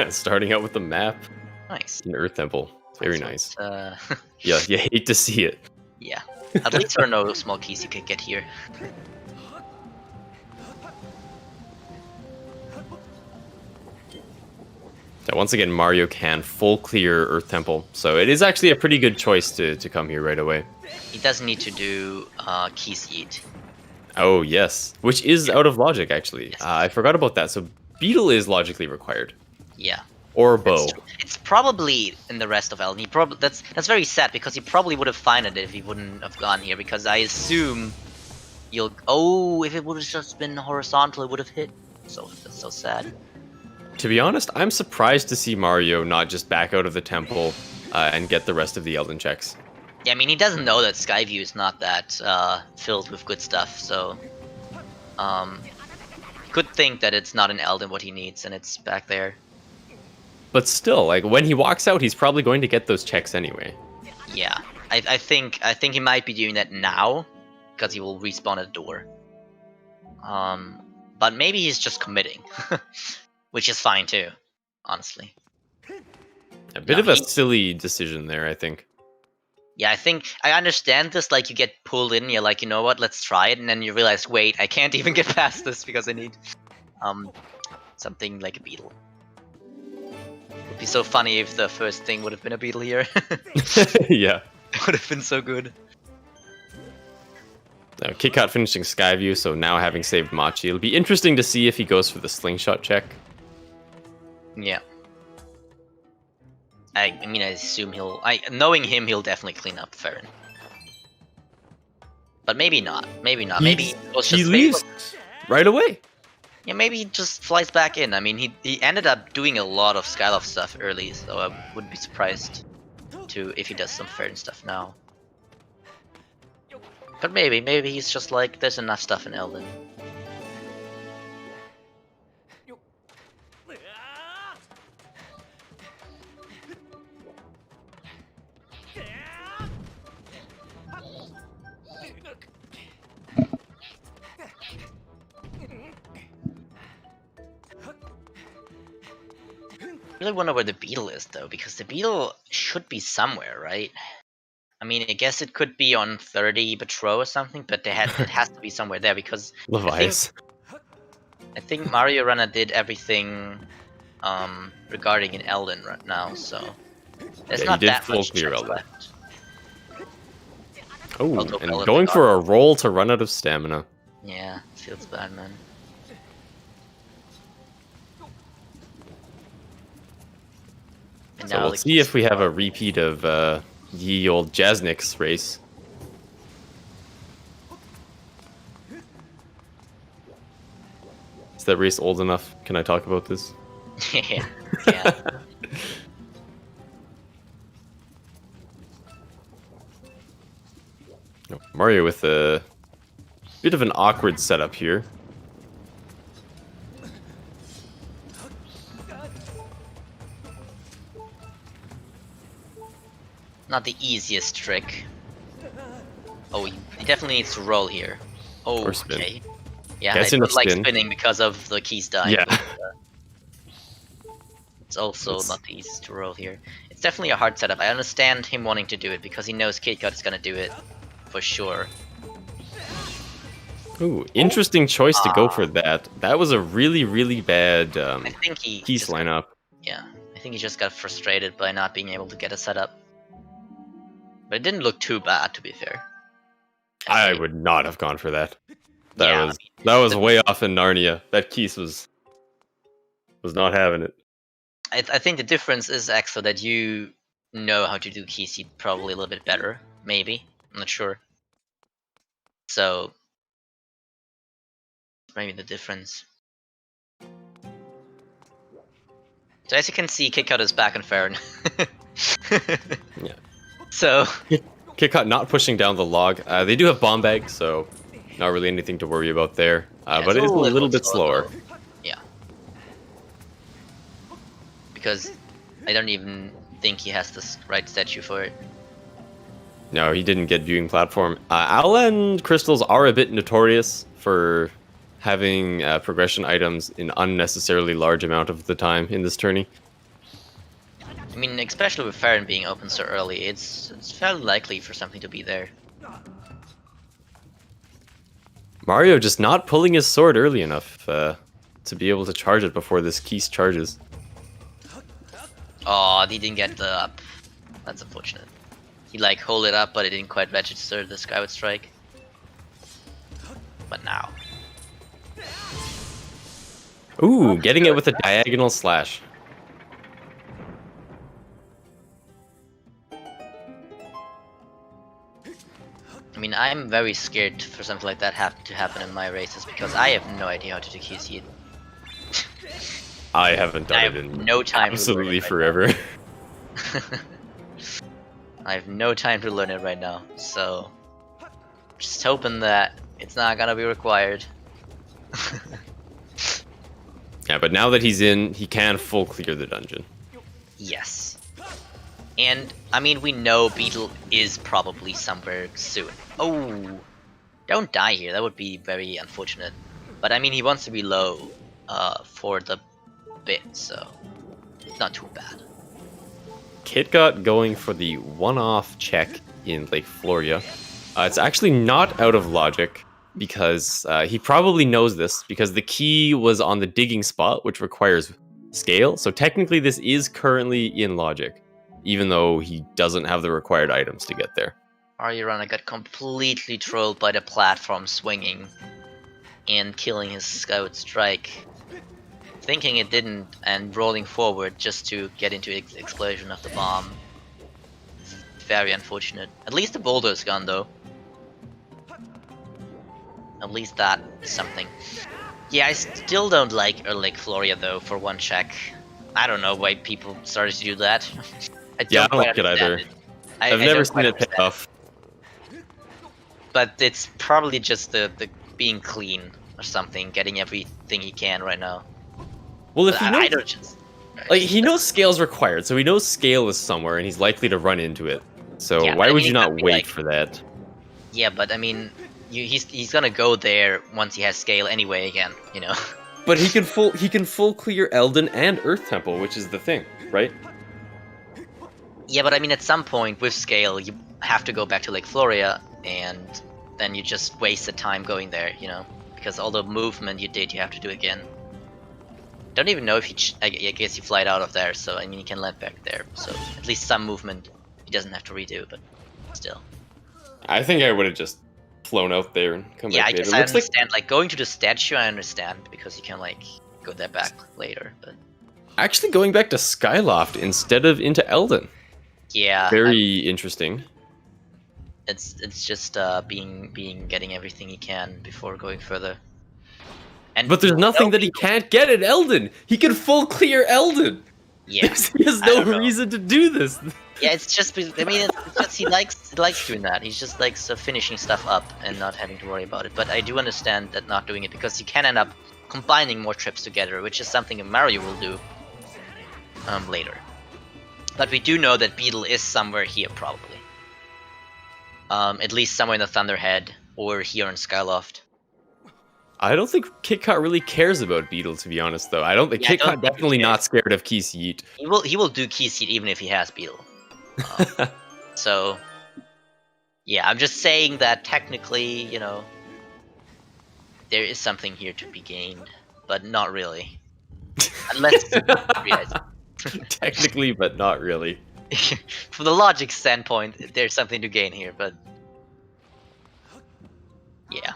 C: Starting out with the map
B: Nice.
C: in Earth Temple. Very
B: So
C: nice.
B: it's,
C: Yeah, you hate to see it.
B: yeah. At least there are no small keys you could get here.
C: So once again, Mario can full clear Earth Temple. So it is actually a pretty good choice to come here right away.
B: He doesn't need to do keys yeet.
C: Oh, yes. Which is out of logic, actually.
B: Yes.
C: I forgot about that. So Beetle is logically required.
B: Yeah.
C: Or Bow.
B: That's true. It's probably in the rest of Elden. He probably that's very sad because he probably would have found it if he wouldn't have gone here. Because I assume if it would have just been horizontal, it would have hit. So that's so sad.
C: To be honest, I'm surprised to see Mario not just back out of the temple and get the rest of the Elden checks.
B: Yeah, I mean he doesn't know that Skyview is not that filled with good stuff. So could think that it's not in Elden what he needs, and it's back there.
C: But still, like when he walks out, he's probably going to get those checks anyway.
B: Yeah, I think he might be doing that now, because he will respawn at the door. But maybe he's just committing, which is fine too, honestly.
C: A bit of a silly decision there, I think.
B: Yeah, I think I understand this. Like you get pulled in, you're like, you know what, let's try it, and then you realize, wait, I can't even get past this because I need something like a beetle. Would be so funny if the first thing would have been a beetle here.
C: Yeah.
B: It would have been so good.
C: Kitcot finishing Skyview, so now having saved Machi, it'll be interesting to see if he goes for the slingshot check.
B: Yeah. I mean, I assume knowing him, he'll definitely clean up Farron. But maybe not. Maybe not. Maybe it was
C: he
B: just
C: leaves right away.
B: Yeah, maybe he just flies back in. I mean, he ended up doing a lot of Skyloft stuff early, so I wouldn't be surprised if he does some Farron stuff now. But maybe he's just like, there's enough stuff in Elden. I really wonder where the beetle is though, because the beetle should be somewhere, right? I mean, I guess it could be on 30 Patrol or something, but it has to be somewhere there because
C: Levias.
B: I think Mario Runner did everything regarding in Elden right now, so there's not that much chance left.
C: Oh, and going for a roll to run out of stamina.
B: Yeah, feels bad, man.
C: So we'll see if we have a repeat of ye old Jasnik's race. Is that race old enough? Can I talk about this?
B: Yeah.
C: Mario with a bit of an awkward setup here.
B: Not the easiest trick. Oh, he definitely needs to roll here. Oh,
C: or spin.
B: Okay. Yeah,
C: Gets
B: I
C: in a
B: don't like
C: spin.
B: spinning because of the keys dying.
C: Yeah.
B: But, it's also not the easiest to roll here. It's definitely a hard setup. I understand him wanting to do it because he knows Kitcot is gonna do it for sure.
C: Ooh, interesting choice to go for that. That was a really bad
B: I think
C: piece lineup.
B: Yeah, I think he just got frustrated by not being able to get a setup. But it didn't look too bad, to be fair.
C: I would not have gone for that. That
B: Yeah,
C: was way off in Narnia. That Keese was not having it.
B: I think the difference is actually that you know how to do key seed probably a little bit better, maybe. I'm not sure. So maybe the difference. So as you can see, Kitcot is back in Farron.
C: Yeah.
B: So
C: Kitcot not pushing down the log. They do have bomb bags, so not really anything to worry about there. But it is a little bit slower.
B: Yeah. Because I don't even think he has the right statue for it.
C: No, he didn't get viewing platform. Outland crystals are a bit notorious for having progression items in unnecessarily large amount of the time in this tourney.
B: I mean, especially with Farron being open so early, it's fairly likely for something to be there.
C: Mario just not pulling his sword early enough to be able to charge it before this Keese charges.
B: Oh, he didn't get the up. That's unfortunate. He like hold it up, but it didn't quite register the Skyward strike. But now.
C: Ooh, getting it with a diagonal slash.
B: I mean, I'm very scared for something like that to happen in my races because I have no idea how to do QC.
C: I haven't done it in
B: no time
C: absolutely forever.
B: I have no time to learn it right now, so just hoping that it's not gonna be required.
C: Yeah, but now that he's in, he can full clear the dungeon.
B: Yes. And, I mean, we know Beetle is probably somewhere soon. Oh! Don't die here, that would be very unfortunate. But, I mean, he wants to be low for the bit, so it's not too bad.
C: Kitcot going for the one-off check in Lake Floria. It's actually not out of logic, because he probably knows this, because the key was on the digging spot, which requires scale. So technically this is currently in logic, even though he doesn't have the required items to get there.
B: Mario Runner got completely trolled by the platform swinging and killing his Skyward strike. thinking it didn't and rolling forward just to get into explosion of the bomb. Very unfortunate. At least the boulder is gone though. At least that is something. Yeah, I still don't like Lake Floria though for one check. I don't know why people started to do that. I don't
C: like it either. I've never seen it pay off.
B: But it's probably just the being clean or something, getting everything he can right now.
C: Well, if
B: I don't just
C: like he knows scale's required, so he knows scale is somewhere, and he's likely to run into it. So
B: yeah,
C: why
B: I
C: would
B: mean,
C: you not wait for that?
B: Yeah, but I mean, he's gonna go there once he has scale anyway again, you know.
C: But he can full clear Elden and Earth Temple, which is the thing, right?
B: Yeah, but I mean, at some point with scale, you have to go back to Lake Floria, and then you just waste the time going there, you know, because all the movement you did, you have to do again. Don't even know if I guess you flight out of there, so I mean, you can land back there. So at least some movement he doesn't have to redo, but still.
C: I think I would have just flown out there and come back later.
B: Yeah, I guess I understand. Like going to the statue, I understand because you can like go there back later. But
C: actually, going back to Skyloft instead of into Elden.
B: Yeah.
C: Very interesting.
B: It's just getting everything he can before going further.
C: But there's nothing that he can't get at Elden. He can full clear Elden.
B: Yeah.
C: He has no reason to do this.
B: Yeah, it's just, I mean, it's just he likes doing that. He's just likes finishing stuff up and not having to worry about it. But I do understand that not doing it because you can end up combining more trips together, which is something Mario will do later. But we do know that Beetle is somewhere here probably. At least somewhere in the Thunderhead or here in Skyloft.
C: I don't think Kitcot really cares about Beetle, to be honest, though. I don't think Kitcot definitely not scared of Keys Yeet.
B: He will do Keys Yeet even if he has Beetle. So, yeah, I'm just saying that technically, you know, there is something here to be gained, but not really. Unless
C: technically, but not really.
B: From the logic standpoint, there's something to gain here, but yeah.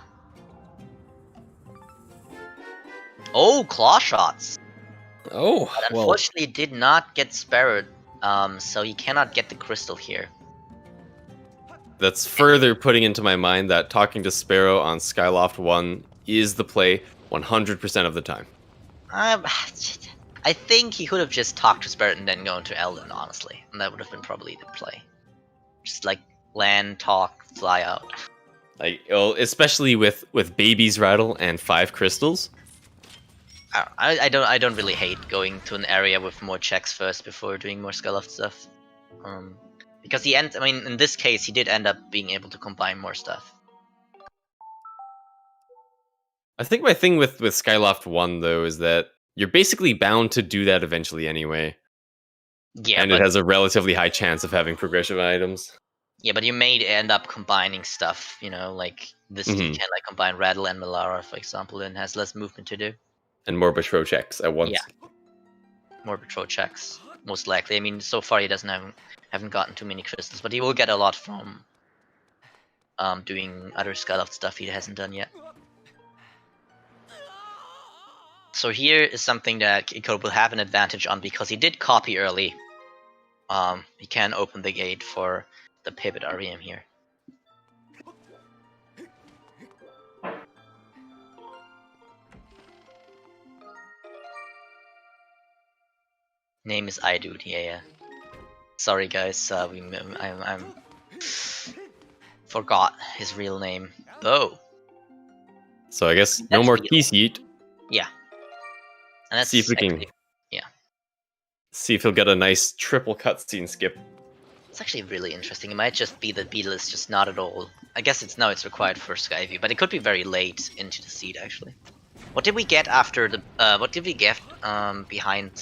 B: Oh, claw shots.
C: Oh,
B: but unfortunately, did not get spared. So you cannot get the crystal here.
C: That's further putting into my mind that talking to Sparrow on Skyloft 1 is the play 100% of the time.
B: I think he could have just talked to Sparrow and then gone to Elden, honestly. And that would have been probably the play. Just like land, talk, fly out.
C: Like, especially with Baby's Rattle and 5 crystals.
B: I don't really hate going to an area with more checks first before doing more Skyloft stuff. Because I mean, in this case, he did end up being able to combine more stuff.
C: I think my thing with Skyloft 1, though, is that you're basically bound to do that eventually anyway.
B: Yeah,
C: and it has a relatively high chance of having progressive items.
B: Yeah, but you may end up combining stuff, you know, like this you can like combine Rattle and Melara, for example, and has less movement to do.
C: And more patrol checks at once.
B: Yeah. More patrol checks, most likely. I mean, so far he haven't gotten too many crystals, but he will get a lot from doing other Skyloft stuff he hasn't done yet. So here is something that Kitcot will have an advantage on because he did copy early. He can open the gate for the pivot REM here. Name is iDude, yeah. Sorry guys, I'm forgot his real name. Oh.
C: So I guess no more Keys Yeet.
B: Yeah. And that's
C: see if we can.
B: Yeah.
C: See if he'll get a nice triple cutscene skip.
B: It's actually really interesting. It might just be that Beetle is just not at all. I guess it's required for Skyview, but it could be very late into the seed actually. What did we get after the? What did we get behind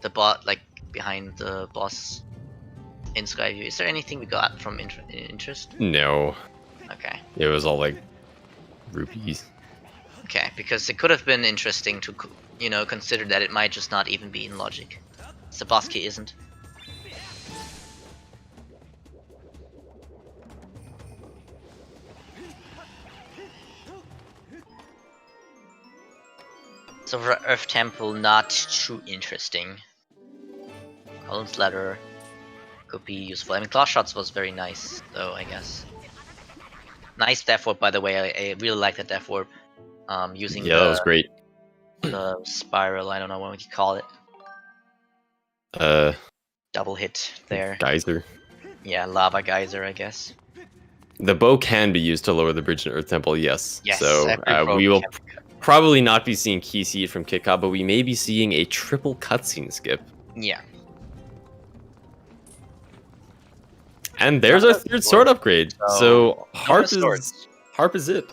B: the bot, like behind the boss in Skyview? Is there anything we got from interest?
C: No.
B: Okay.
C: It was all like rupees.
B: Okay, because it could have been interesting to, you know, consider that it might just not even be in logic. Saboski isn't. So for Earth Temple, not too interesting. Column's Ladder could be useful. I mean, Claw Shots was very nice, though, I guess. Nice Death Warp, by the way. I really like that Death Warp. Using
C: Yeah, that was great.
B: the spiral, I don't know what we could call it. Double hit there.
C: Geyser.
B: Yeah, Lava Geyser, I guess.
C: The bow can be used to lower the bridge in Earth Temple, yes.
B: Yes,
C: So we will probably not be seeing Key Seed from Kitcot, but we may be seeing a triple cutscene skip.
B: Yeah.
C: And there's our third sword upgrade. So Harp is it.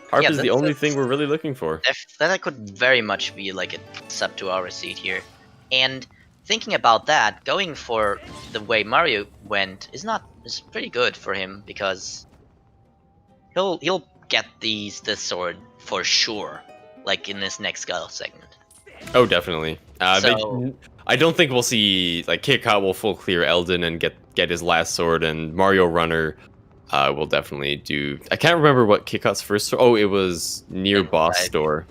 C: Harp
B: Yeah,
C: is the only thing we're really looking for.
B: That could very much be like a sub 2 hour seed here. And thinking about that, going for the way Mario went is pretty good for him, because he'll get this sword for sure, like in this next Skull segment.
C: Oh, definitely. I don't think we'll see like Kitcot will full clear Eldin and get his last sword, and Mario Runner will definitely do. I can't remember what Kitcot's first. Oh, it was near boss store.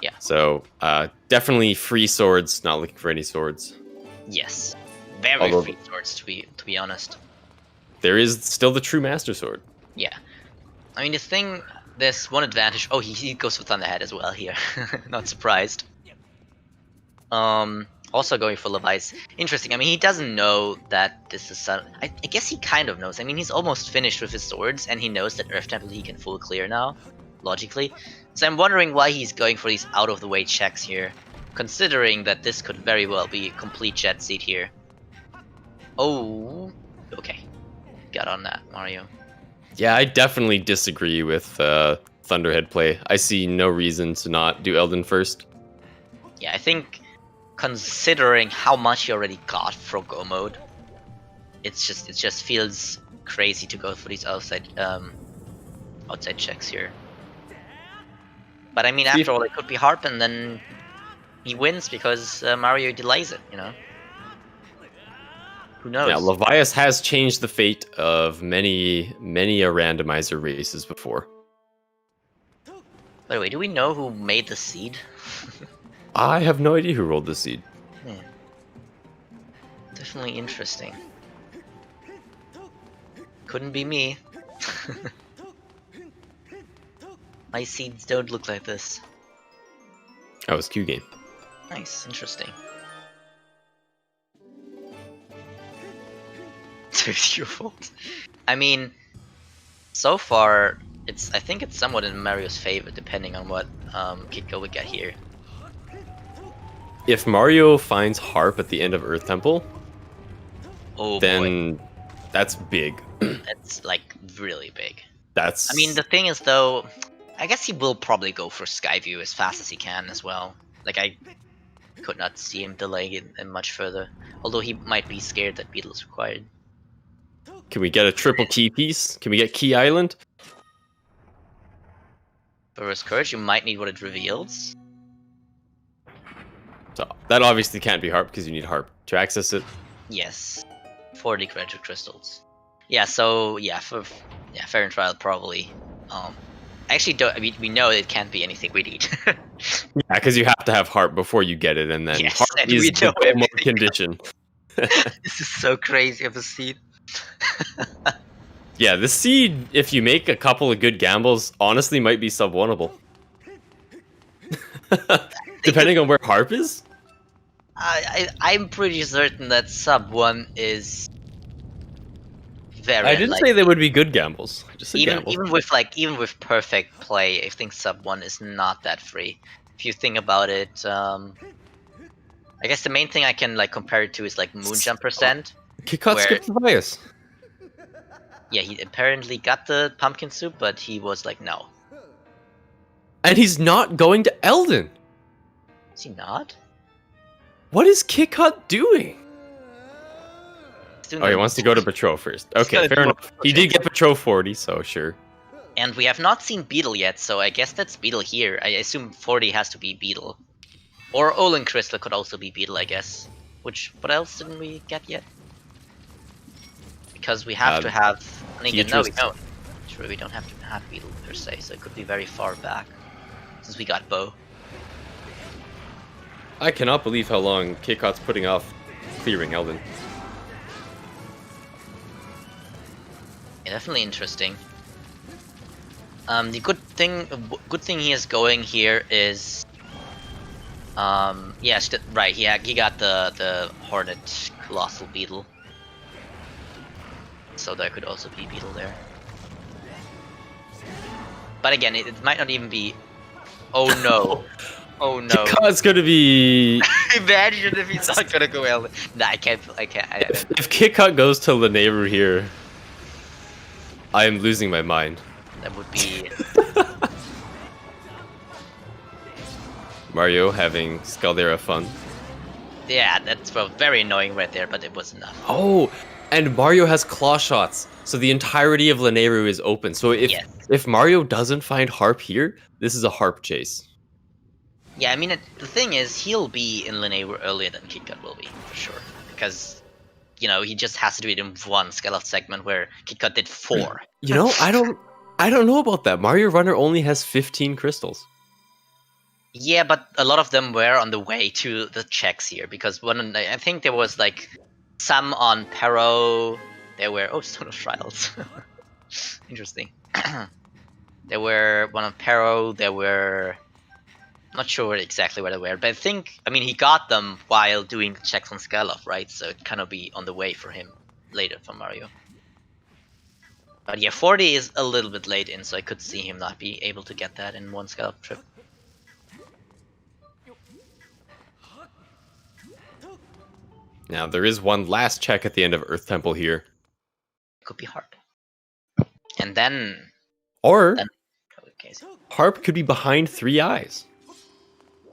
B: Yeah.
C: So definitely free swords. Not looking for any swords.
B: Yes, very free swords to be honest.
C: There is still the true Master Sword.
B: Yeah, I mean there's one advantage. Oh, he goes for Thunderhead as well here. Not surprised. Also going for Levi's. Interesting. I mean, he doesn't know that this is. I guess he kind of knows. I mean, he's almost finished with his swords, and he knows that Earth Temple he can full clear now, logically. So I'm wondering why he's going for these out of the way checks here, considering that this could very well be a complete jet seat here. Oh, okay. Got on that, Mario.
C: Yeah, I definitely disagree with Thunderhead play. I see no reason to not do Eldin first.
B: Yeah, I think considering how much he already got from Go mode, it just feels crazy to go for these outside checks here. But I mean, after all, it could be Harp, and then he wins because Mario delays it. You know, who knows?
C: Yeah, Levias has changed the fate of many a randomizer races before.
B: By the way, do we know who made the seed?
C: I have no idea who rolled the seed.
B: Definitely interesting. Couldn't be me. My seeds don't look like this.
C: Oh, it's Q game.
B: Nice, interesting. It's your fault. I mean, so far, I think it's somewhat in Mario's favor, depending on what Kitcot would get here.
C: If Mario finds Harp at the end of Earth Temple, then that's big.
B: That's like really big.
C: I
B: mean, the thing is though, I guess he will probably go for Skyview as fast as he can as well. Like, I could not see him delaying it much further. Although he might be scared that Beetle is required.
C: Can we get a triple key piece? Can we get Key Island?
B: For his courage, you might need what it reveals.
C: So that obviously can't be Harp because you need Harp to access it.
B: Yes, 40 credit crystals. Yeah, so yeah, fair and trial probably. Actually, don't. I mean, we know it can't be anything we need.
C: Yeah, because you have to have Harp before you get it, and then
B: yes,
C: Harp
B: and
C: is the demo
B: everything.
C: condition.
B: This is so crazy of a seed.
C: Yeah, the seed, if you make a couple of good gambles, honestly might be sub-1able. Depending on where Harp is?
B: I'm pretty certain that sub 1 is very
C: I didn't say they would be good gambles. I just said gambles.
B: even with perfect play, I think sub 1 is not that free. If you think about it, I guess the main thing I can like compare it to is like Moonjump percent.
C: Kitcot skipped Levias.
B: Yeah, he apparently got the pumpkin soup, but he was like, no.
C: And he's not going to Eldin.
B: Is he not?
C: What is Kitcot doing? Oh, he wants to go to Patrol first. Okay, fair enough. He did get Patrol 40, so sure.
B: And we have not seen Beetle yet, so I guess that's Beetle here. I assume 40 has to be Beetle. Or Olin Crystal could also be Beetle, I guess. What else didn't we get yet? Because we have to have... No, we don't. Sure, we don't have to have Beetle per se, so it could be very far back. Since we got Bow.
C: I cannot believe how long Kitcot's putting off clearing Elden.
B: Yeah, definitely interesting. The good thing he is going here is, yes, right. He got the Hornet Colossal Beetle, so there could also be Beetle there. But again, it might not even be. Oh no! Oh no!
C: Kitcot's gonna be.
B: Imagine if he's not gonna go Elden. Nah, I can't.
C: If Kitcot goes to Lanayru here, I am losing my mind.
B: That would be.
C: Mario having Scaldera fun.
B: Yeah, that's very annoying right there, but it was enough.
C: Oh, and Mario has claw shots, so the entirety of Lanayru is open. So if Mario doesn't find Harp here, this is a Harp chase.
B: Yeah, I mean, the thing is, he'll be in Lanayru earlier than Kitcot will be, for sure. Because, you know, he just has to do it in one Skeloth segment where Kitcot did 4.
C: You know, I don't know about that. Mario Runner only has 15 crystals.
B: Yeah, but a lot of them were on the way to the checks here, because I think there was, like, some on Pero, there were... Oh, Stone of Trials. Interesting. There were one on Pero, there were... Not sure exactly where they were, but I mean, he got them while doing checks on Skeloth, right? So it kind of be on the way for him later for Mario. But yeah, 40 is a little bit late in, so I could see him not be able to get that in one Skeloth trip.
C: Now, there is one last check at the end of Earth Temple here.
B: It could be Harp. And then...
C: Or,
B: okay,
C: Harp could be behind 3 eyes.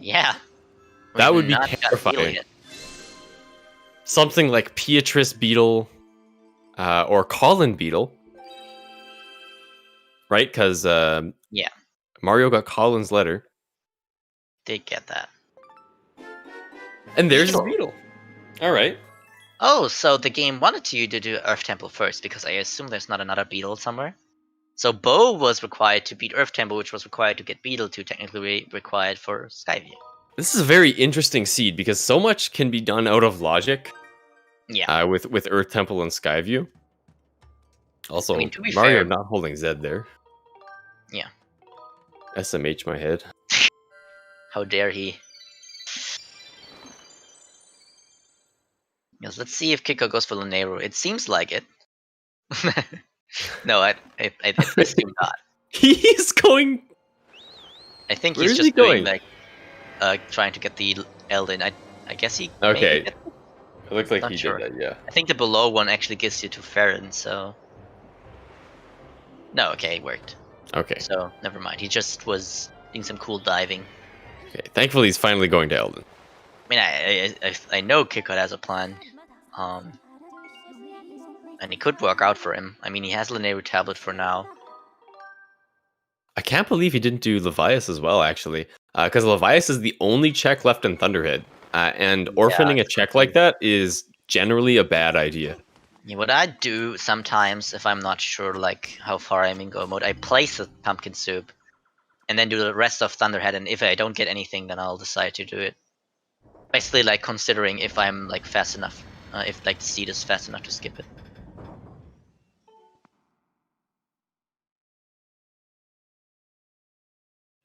B: Yeah.
C: That would be terrifying. Something like Beatrice Beetle, or Colin Beetle. Right? Because,
B: yeah,
C: Mario got Colin's letter.
B: Did get that.
C: And there's the Beetle. Alright.
B: Oh, so the game wanted you to do Earth Temple first, because I assume there's not another Beetle somewhere. So Bo was required to beat Earth Temple, which was required to get Beetle 2, technically required for Skyview.
C: This is a very interesting seed, because so much can be done out of logic.
B: Yeah.
C: With Earth Temple and Skyview. Also,
B: I mean, to be
C: Mario
B: fair,
C: not holding Zed there.
B: Yeah.
C: SMH my head.
B: How dare he? Yes, let's see if Kitcot goes for Lanayru. It seems like it. No, I assume not.
C: He's going...
B: I think
C: Where
B: he's
C: is
B: just
C: he going?
B: doing, like, trying to get the Elden. I guess he...
C: Okay.
B: Maybe
C: It looked like
B: Not
C: he
B: sure.
C: did that, yeah.
B: I think the below one actually gives you to Farron, so... No, okay, it worked.
C: Okay.
B: So, never mind. He just was doing some cool diving.
C: Okay. Thankfully, he's finally going to Elden.
B: I mean, I know Kitcot has a plan. And it could work out for him. I mean, he has Lanayru Tablet for now.
C: I can't believe he didn't do Levias as well, actually. Because Levias is the only check left in Thunderhead. And orphaning a check like that is generally a bad idea.
B: Yeah, what I do sometimes, if I'm not sure like how far I'm in go mode, I place a pumpkin soup, and then do the rest of Thunderhead, and if I don't get anything, then I'll decide to do it. Basically, like considering if I'm like fast enough, if like the seed is fast enough to skip it.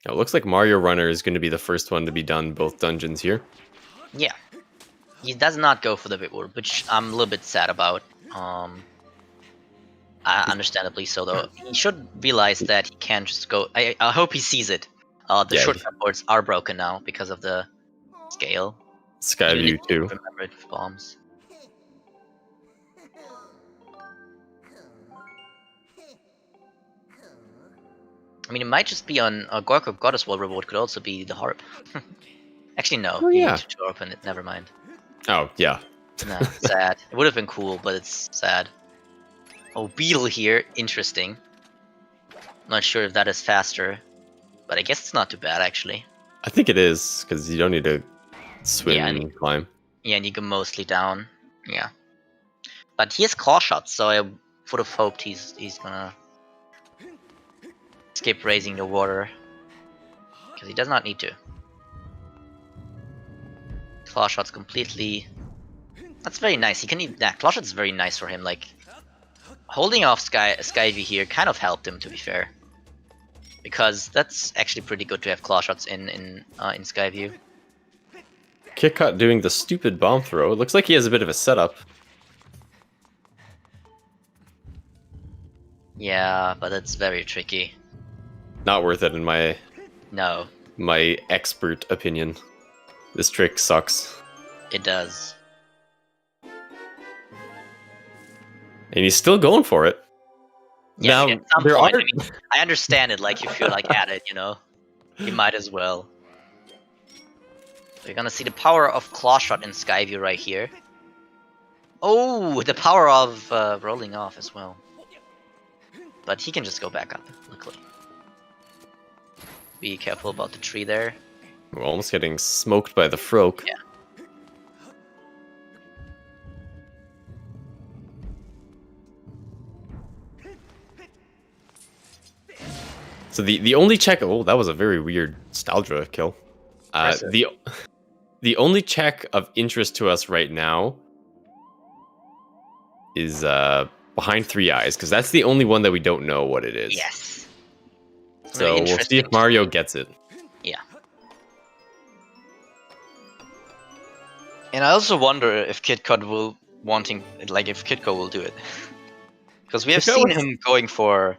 C: It looks like Mario Runner is going to be the first one to be done both dungeons here.
B: Yeah, he does not go for the big orb, which I'm a little bit sad about. Understandably so, though. He should realize that he can't just go. I hope he sees it. The shortcut boards are broken now because of the scale.
C: Skyview too.
B: Remember it with bombs. I mean, it might just be on Gorkop Goddess Wall reward. Could also be the harp. Actually, no.
C: Oh, yeah.
B: You need to open it. Never mind.
C: Oh yeah.
B: No, sad. It would have been cool, but it's sad. Oh, Beetle here. Interesting. Not sure if that is faster, but I guess it's not too bad actually.
C: I think it is, because you don't need to swim and climb.
B: Yeah, and you go mostly down. Yeah. But he has claw shots, so I would have hoped he's gonna skip raising the water. Because he does not need to. Claw shot's completely. That's very nice. He can even. Yeah, claw shot's very nice for him. Like holding off Skyview here kind of helped him, to be fair, because that's actually pretty good to have claw shots in Skyview.
C: Kitcot doing the stupid bomb throw. It looks like he has a bit of a setup.
B: Yeah, but it's very tricky.
C: Not worth it in my expert opinion. This trick sucks.
B: It does.
C: And he's still going for it.
B: Yeah,
C: now,
B: at some
C: there
B: point,
C: are...
B: I mean, I understand it, like, if you're, like, at it, you know? You might as well. We're gonna see the power of Claw Shot in Skyview right here. Oh, the power of rolling off as well. But he can just go back up, luckily. Be careful about the tree there.
C: We're almost getting smoked by the Froak.
B: Yeah.
C: So the only check... Oh, that was a very weird Staldra kill. The only check of interest to us right now is behind Three Eyes, because that's the only one that we don't know what it is.
B: Yes.
C: So we'll see if Mario gets it.
B: Yeah. And I also wonder if Kitcot will if Kitcot will do it. Because we have seen him going for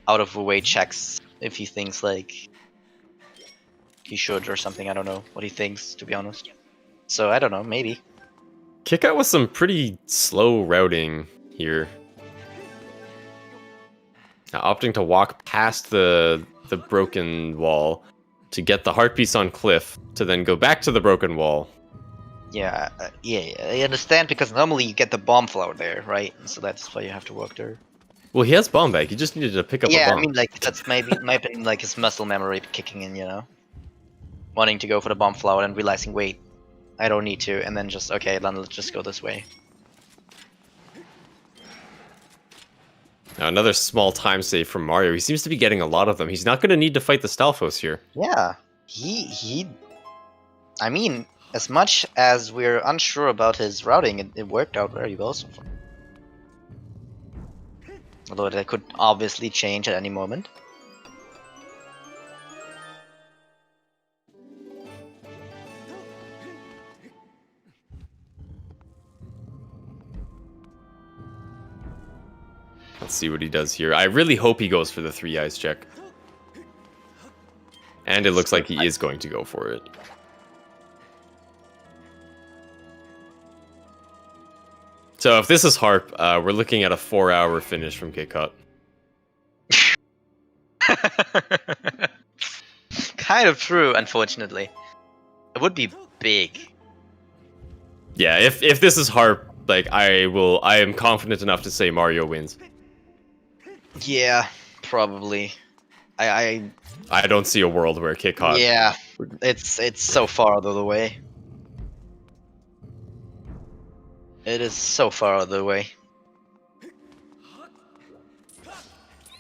B: out of the way checks if he thinks like he should or something. I don't know what he thinks, to be honest. So I don't know, maybe.
C: Kitcot with some pretty slow routing here. Now, opting to walk past the broken wall to get the heart piece on Cliff to then go back to the broken wall.
B: Yeah, yeah, I understand, because normally you get the bomb flower there, right? So that's why you have to work there.
C: Well, he has bomb bag. He just needed to pick up a bomb.
B: Yeah, I mean, like, that's might be like his muscle memory kicking in, you know? Wanting to go for the bomb flower and realizing, wait, I don't need to, and then just, okay, then let's just go this way.
C: Now, another small time save from Mario. He seems to be getting a lot of them. He's not going to need to fight the Stalfos here.
B: Yeah, I mean, as much as we're unsure about his routing, it worked out very well so far. Although that could obviously change at any moment.
C: Let's see what he does here. I really hope he goes for the Three Eyes check. And it looks like he is going to go for it. So if this is Harp, we're looking at a 4-hour finish from Kitcot.
B: Kind of true, unfortunately. It would be big.
C: Yeah, if this is Harp, like I am confident enough to say Mario wins.
B: Yeah, probably. I
C: don't see a world where Kitcot.
B: Yeah, it's so far out of the way. It is so far out of the way.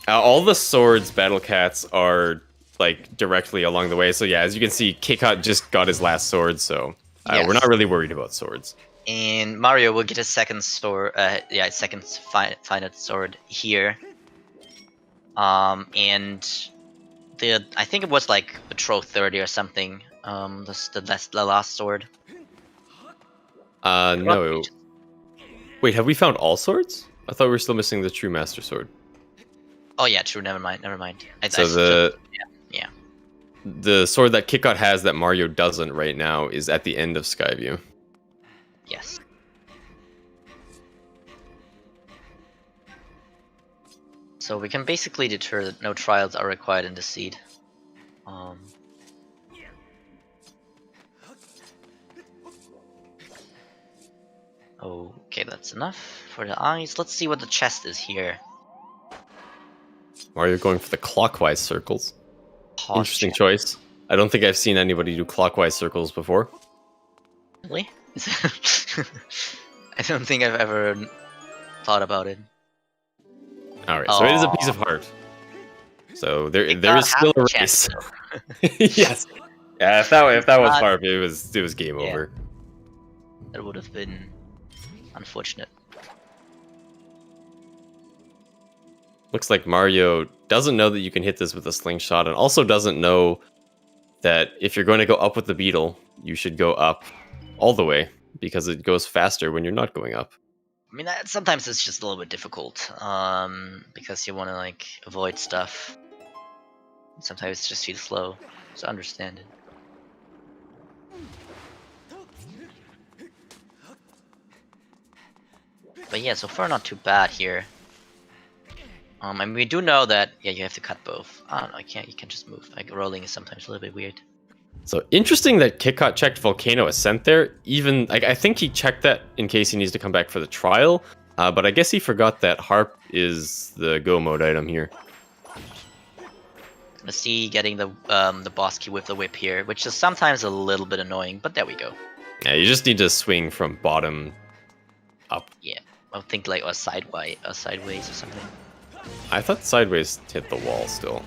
C: All the swords battle cats are like directly along the way. So yeah, as you can see, Kitcot just got his last sword, so
B: Yes.
C: we're not really worried about swords.
B: And Mario will get a second sword. Second final sword here. And I think it was like Betrothed 30 or something. The last sword.
C: No. Wait, have we found all swords? I thought we were still missing the True Master Sword.
B: Oh yeah, true. Never mind.
C: The sword that Kitcot has that Mario doesn't right now is at the end of Skyview.
B: Yes. So we can basically deter that no trials are required in the seed. Okay, that's enough for the eyes. Let's see what the chest is here.
C: Mario going for the clockwise circles. Interesting choice. I don't think I've seen anybody do clockwise circles before.
B: Really? I don't think I've ever thought about it.
C: Alright, so it is a piece of heart. So there is still a race. Yes. Yeah, if that was Harp, it was game over.
B: That would have been unfortunate.
C: Looks like Mario doesn't know that you can hit this with a slingshot, and also doesn't know that if you're going to go up with the beetle, you should go up all the way, because it goes faster when you're not going up.
B: I mean, sometimes it's just a little bit difficult, because you want to like avoid stuff. Sometimes it's just too slow, so I understand it. But yeah, so far not too bad here. And we do know that you have to cut both. Oh no, you can't just move. Like rolling is sometimes a little bit weird.
C: So interesting that Kitcot checked Volcano Ascent there. Even like I think he checked that in case he needs to come back for the trial. But I guess he forgot that Harp is the go mode item here.
B: Let's see, getting the boss key with the whip here, which is sometimes a little bit annoying, but there we go.
C: Yeah, you just need to swing from bottom up.
B: Yeah, I think like or sideways or something.
C: I thought sideways hit the wall still.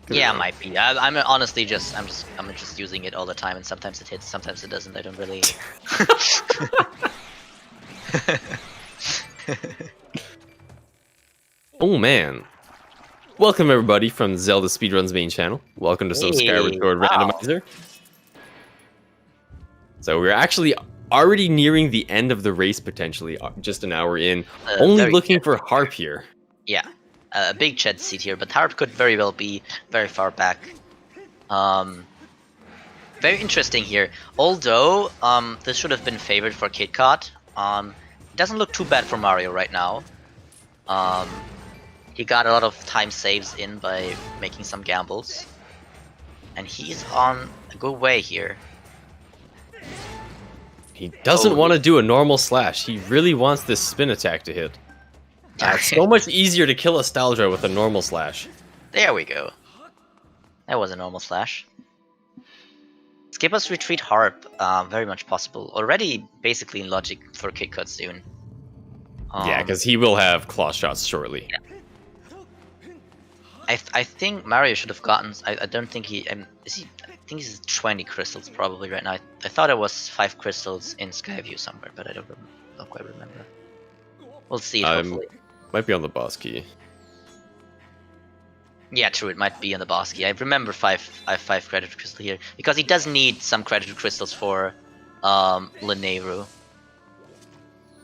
B: Yeah, might be. I'm honestly I'm just using it all the time, and sometimes it hits, sometimes it doesn't. I don't really.
C: Oh man! Welcome everybody from Zelda Speedruns main channel. Welcome to some Skyward Sword Randomizer. So we're actually already nearing the end of the race potentially, just an hour in. Only looking for Harp here.
B: Yeah. A big chat seat here, but Harp could very well be very far back. Very interesting here. Although this should have been favored for Kitcot. It doesn't look too bad for Mario right now. He got a lot of time saves in by making some gambles, and he's on a good way here.
C: He doesn't want to do a normal slash. He really wants this spin attack to hit. It's so much easier to kill a Stalgia with a normal slash.
B: There we go. That was a normal slash. Skipper's retreat Harp, very much possible. Already basically in logic for Kitcot soon.
C: Yeah, because he will have claw shots shortly.
B: Yeah. I think Mario should have gotten. I don't think he. Is he? I think he's 20 crystals probably right now. I thought it was 5 crystals in Skyview somewhere, but I don't quite remember. We'll see it hopefully.
C: Might be on the boss key.
B: Yeah, true. It might be on the boss key. I remember 5 credit crystal here because he does need some credit crystals for Lanayru.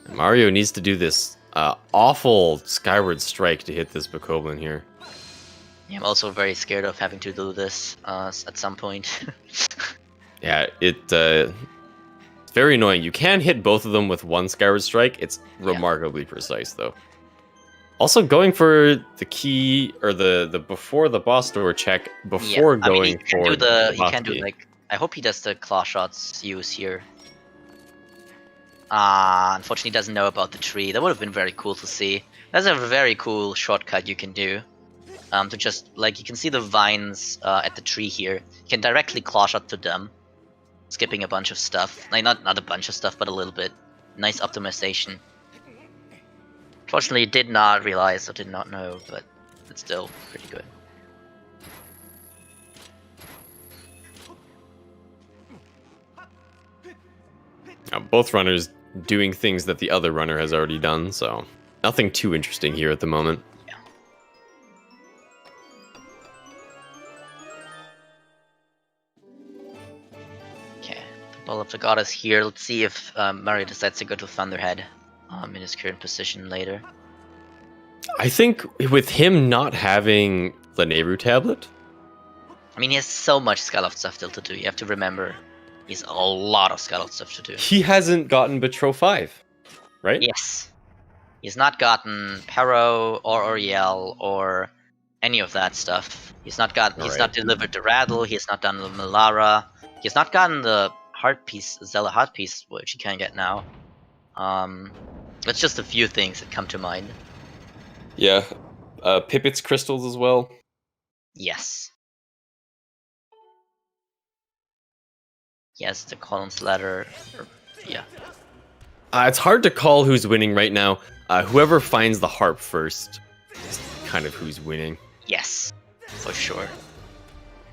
C: Mario needs to do this awful Skyward Strike to hit this Bokoblin here.
B: Yeah, I'm also very scared of having to do this at some point.
C: Yeah, it's very annoying. You can hit both of them with one Skyward Strike. It's remarkably precise, though. Also, going for the key or the before the boss door check before going for
B: he can do like. I hope he does the claw shots use here. Unfortunately, he doesn't know about the tree. That would have been very cool to see. That's a very cool shortcut you can do. To just like you can see the vines at the tree here. You can directly claw shot to them, skipping a bunch of stuff. Like not a bunch of stuff, but a little bit. Nice optimization. Fortunately, did not realize or did not know, but it's still pretty good.
C: Now, both runners doing things that the other runner has already done, so nothing too interesting here at the moment.
B: Yeah. Okay, the Ball of the Goddess here. Let's see if Mario decides to go to Thunderhead. In his current position later.
C: I think with him not having Lanayru tablet.
B: I mean, he has so much Skyloft stuff still to do. You have to remember, he has a lot of Skyloft stuff to do.
C: He hasn't gotten Betrow 5, right?
B: Yes. He's not gotten Pero or Oriel or any of that stuff. He's not got. He's not delivered the Rattle. He has not done the Melara. He has not gotten the Heart Piece, Zelda Heart Piece, which he can get now. That's just a few things that come to mind.
C: Yeah, Pipit's crystals as well.
B: Yes. Yes, the Column's Ladder. Yeah.
C: It's hard to call who's winning right now. Whoever finds the harp first is kind of who's winning.
B: Yes, for sure.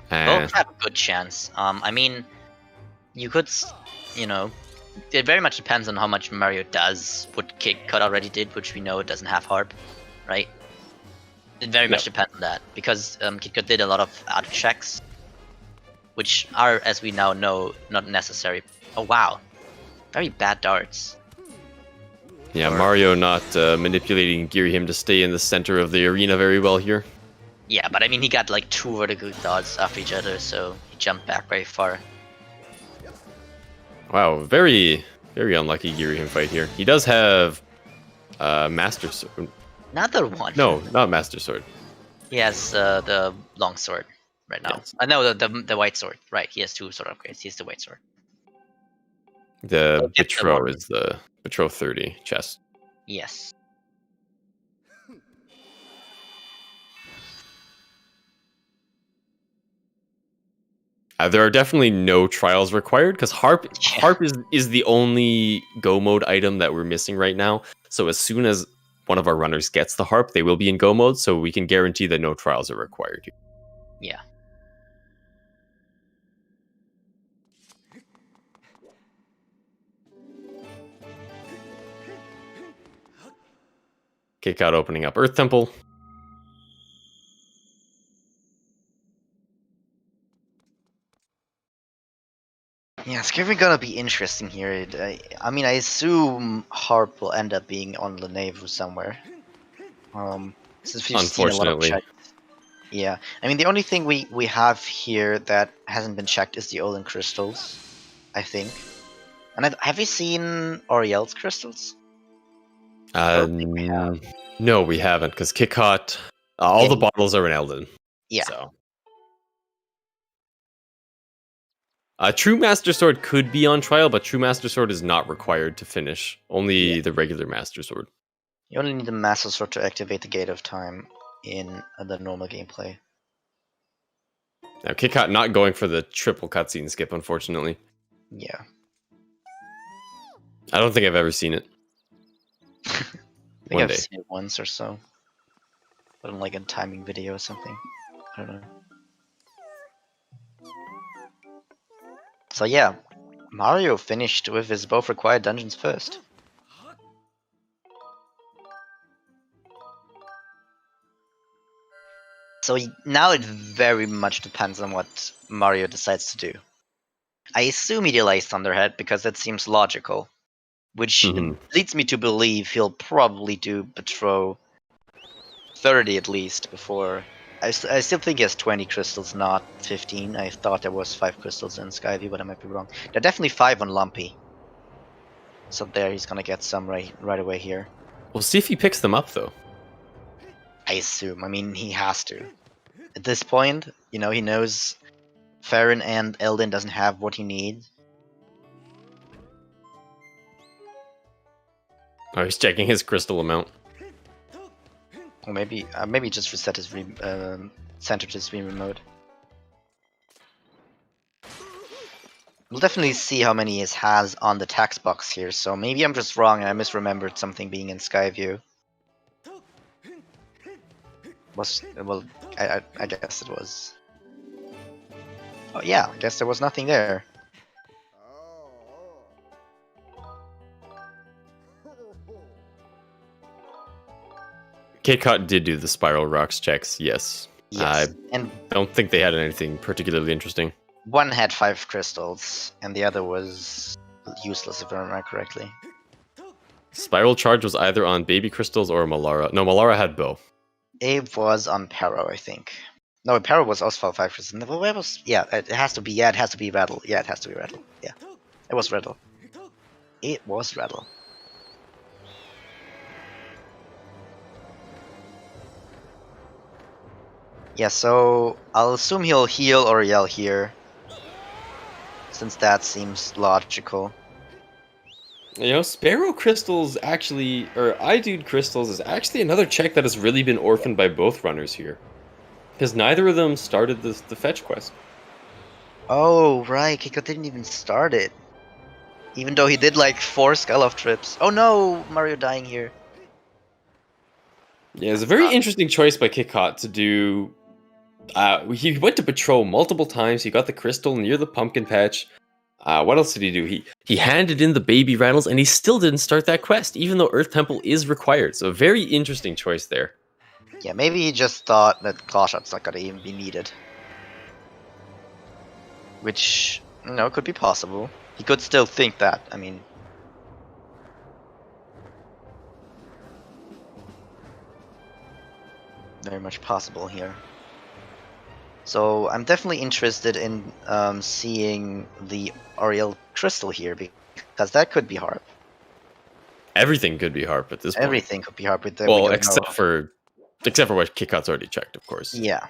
B: Both have a good chance. I mean, you could, you know, it very much depends on how much Mario does what Kitcot already did, which we know it doesn't have harp, right? It very much depends on that, because Kitcot did a lot of auto checks, which are, as we now know, not necessary. Oh wow, very bad darts.
C: Yeah, Mario not manipulating Girihim to stay in the center of the arena very well here.
B: Yeah, but I mean, he got like 2 vertical dodges after each other, so he jumped back very far.
C: Wow, very, very unlucky Girihim fight here. He does have Master Sword.
B: Another one.
C: No, not Master Sword.
B: He has the long sword right now.
C: Yes.
B: I know the white sword. Right, he has 2 sword upgrades. He has the white sword.
C: The Betrow is the Betrow 30 chest.
B: Yes.
C: There are definitely no trials required because harp is the only go mode item that we're missing right now. So as soon as one of our runners gets the harp, they will be in go mode, so we can guarantee that no trials are required.
B: Yeah.
C: Kitcot opening up Earth Temple.
B: Yeah, it's gonna be interesting here. I mean, I assume Harp will end up being on Lenevu somewhere. Since we've seen a lot of
C: Unfortunately.
B: checks. Yeah, I mean, the only thing we have here that hasn't been checked is the Olin crystals, I think. And have you seen Oriel's crystals?
C: No, we haven't, because Kitcot, all the bottles are in Eldon.
B: Yeah.
C: So. True Master Sword could be on trial, but True Master Sword is not required to finish. Only the regular Master Sword.
B: You only need the Master Sword to activate the Gate of Time in the normal gameplay.
C: Now, Kitcot not going for the triple cutscene skip, unfortunately.
B: Yeah.
C: I don't think I've ever seen it.
B: I think I've seen it once or so. But in like a timing video or something. I don't know. So yeah, Mario finished with his both required dungeons first. So now it very much depends on what Mario decides to do. I assume he delays Thunderhead because that seems logical. Which leads me to believe he'll probably do Betrow 30 at least before... I still think he has 20 crystals, not 15. I thought there was 5 crystals in Skyview, but I might be wrong. There are definitely 5 on Lumpy. So there, he's gonna get some right away here.
C: We'll see if he picks them up, though.
B: I assume. I mean, he has to. At this point, you know, he knows Farron and Eldin doesn't have what he needs.
C: Oh, he's checking his crystal amount.
B: Or maybe just reset his center to stream remote. We'll definitely see how many he has on the tax box here. So maybe I'm just wrong and I misremembered something being in Skyview. Well, I guess it was. Oh yeah, I guess there was nothing there.
C: Kitcot did do the Spiral Rocks checks, yes.
B: Yes.
C: I don't think they had anything particularly interesting.
B: One had 5 crystals, and the other was useless if I remember correctly.
C: Spiral Charge was either on Baby Crystals or Malara. No, Malara had both.
B: It was on Paro, I think. No, Paro was also 5 crystals. Where was... Yeah, it has to be... Yeah, it has to be Rattle. Yeah, it has to be Rattle. Yeah. It was Rattle. It was Rattle. Yeah, so I'll assume he'll heal or yell here, since that seems logical.
C: You know, Sparrow Crystals actually, or iDude Crystals is actually another check that has really been orphaned by both runners here. Because neither of them started the fetch quest.
B: Oh, right, Kitcot didn't even start it. Even though he did like 4 Skull-Off trips. Oh no, Mario dying here.
C: Yeah, it's a very interesting choice by Kitcot to do... he went to patrol multiple times, he got the crystal near the pumpkin patch. What else did he do? He handed in the baby rattles, and he still didn't start that quest, even though Earth Temple is required. So a very interesting choice there.
B: Yeah, maybe he just thought that claw shot's not gonna even be needed. Which, could be possible. He could still think that, I mean... Very much possible here. So I'm definitely interested in seeing the Oriel Crystal here, because that could be Harp.
C: Everything could be Harp at this point.
B: Everything could be Harp with the...
C: Well, except for what Kitcot's already checked, of course.
B: Yeah.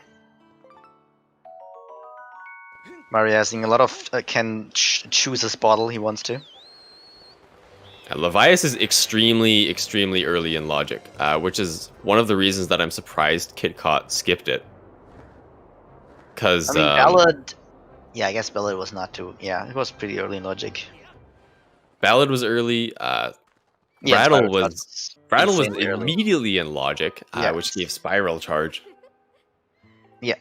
B: Mario having a lot of can choose his bottle he wants to.
C: Levias is extremely, extremely early in logic, which is one of the reasons that I'm surprised Kitcot skipped it. Because
B: I mean, Ballad... Yeah, I guess Ballad was not too... Yeah, it was pretty early in logic.
C: Ballad was early. Rattle was immediately in logic, which gave Spiral charge.
B: Yeah.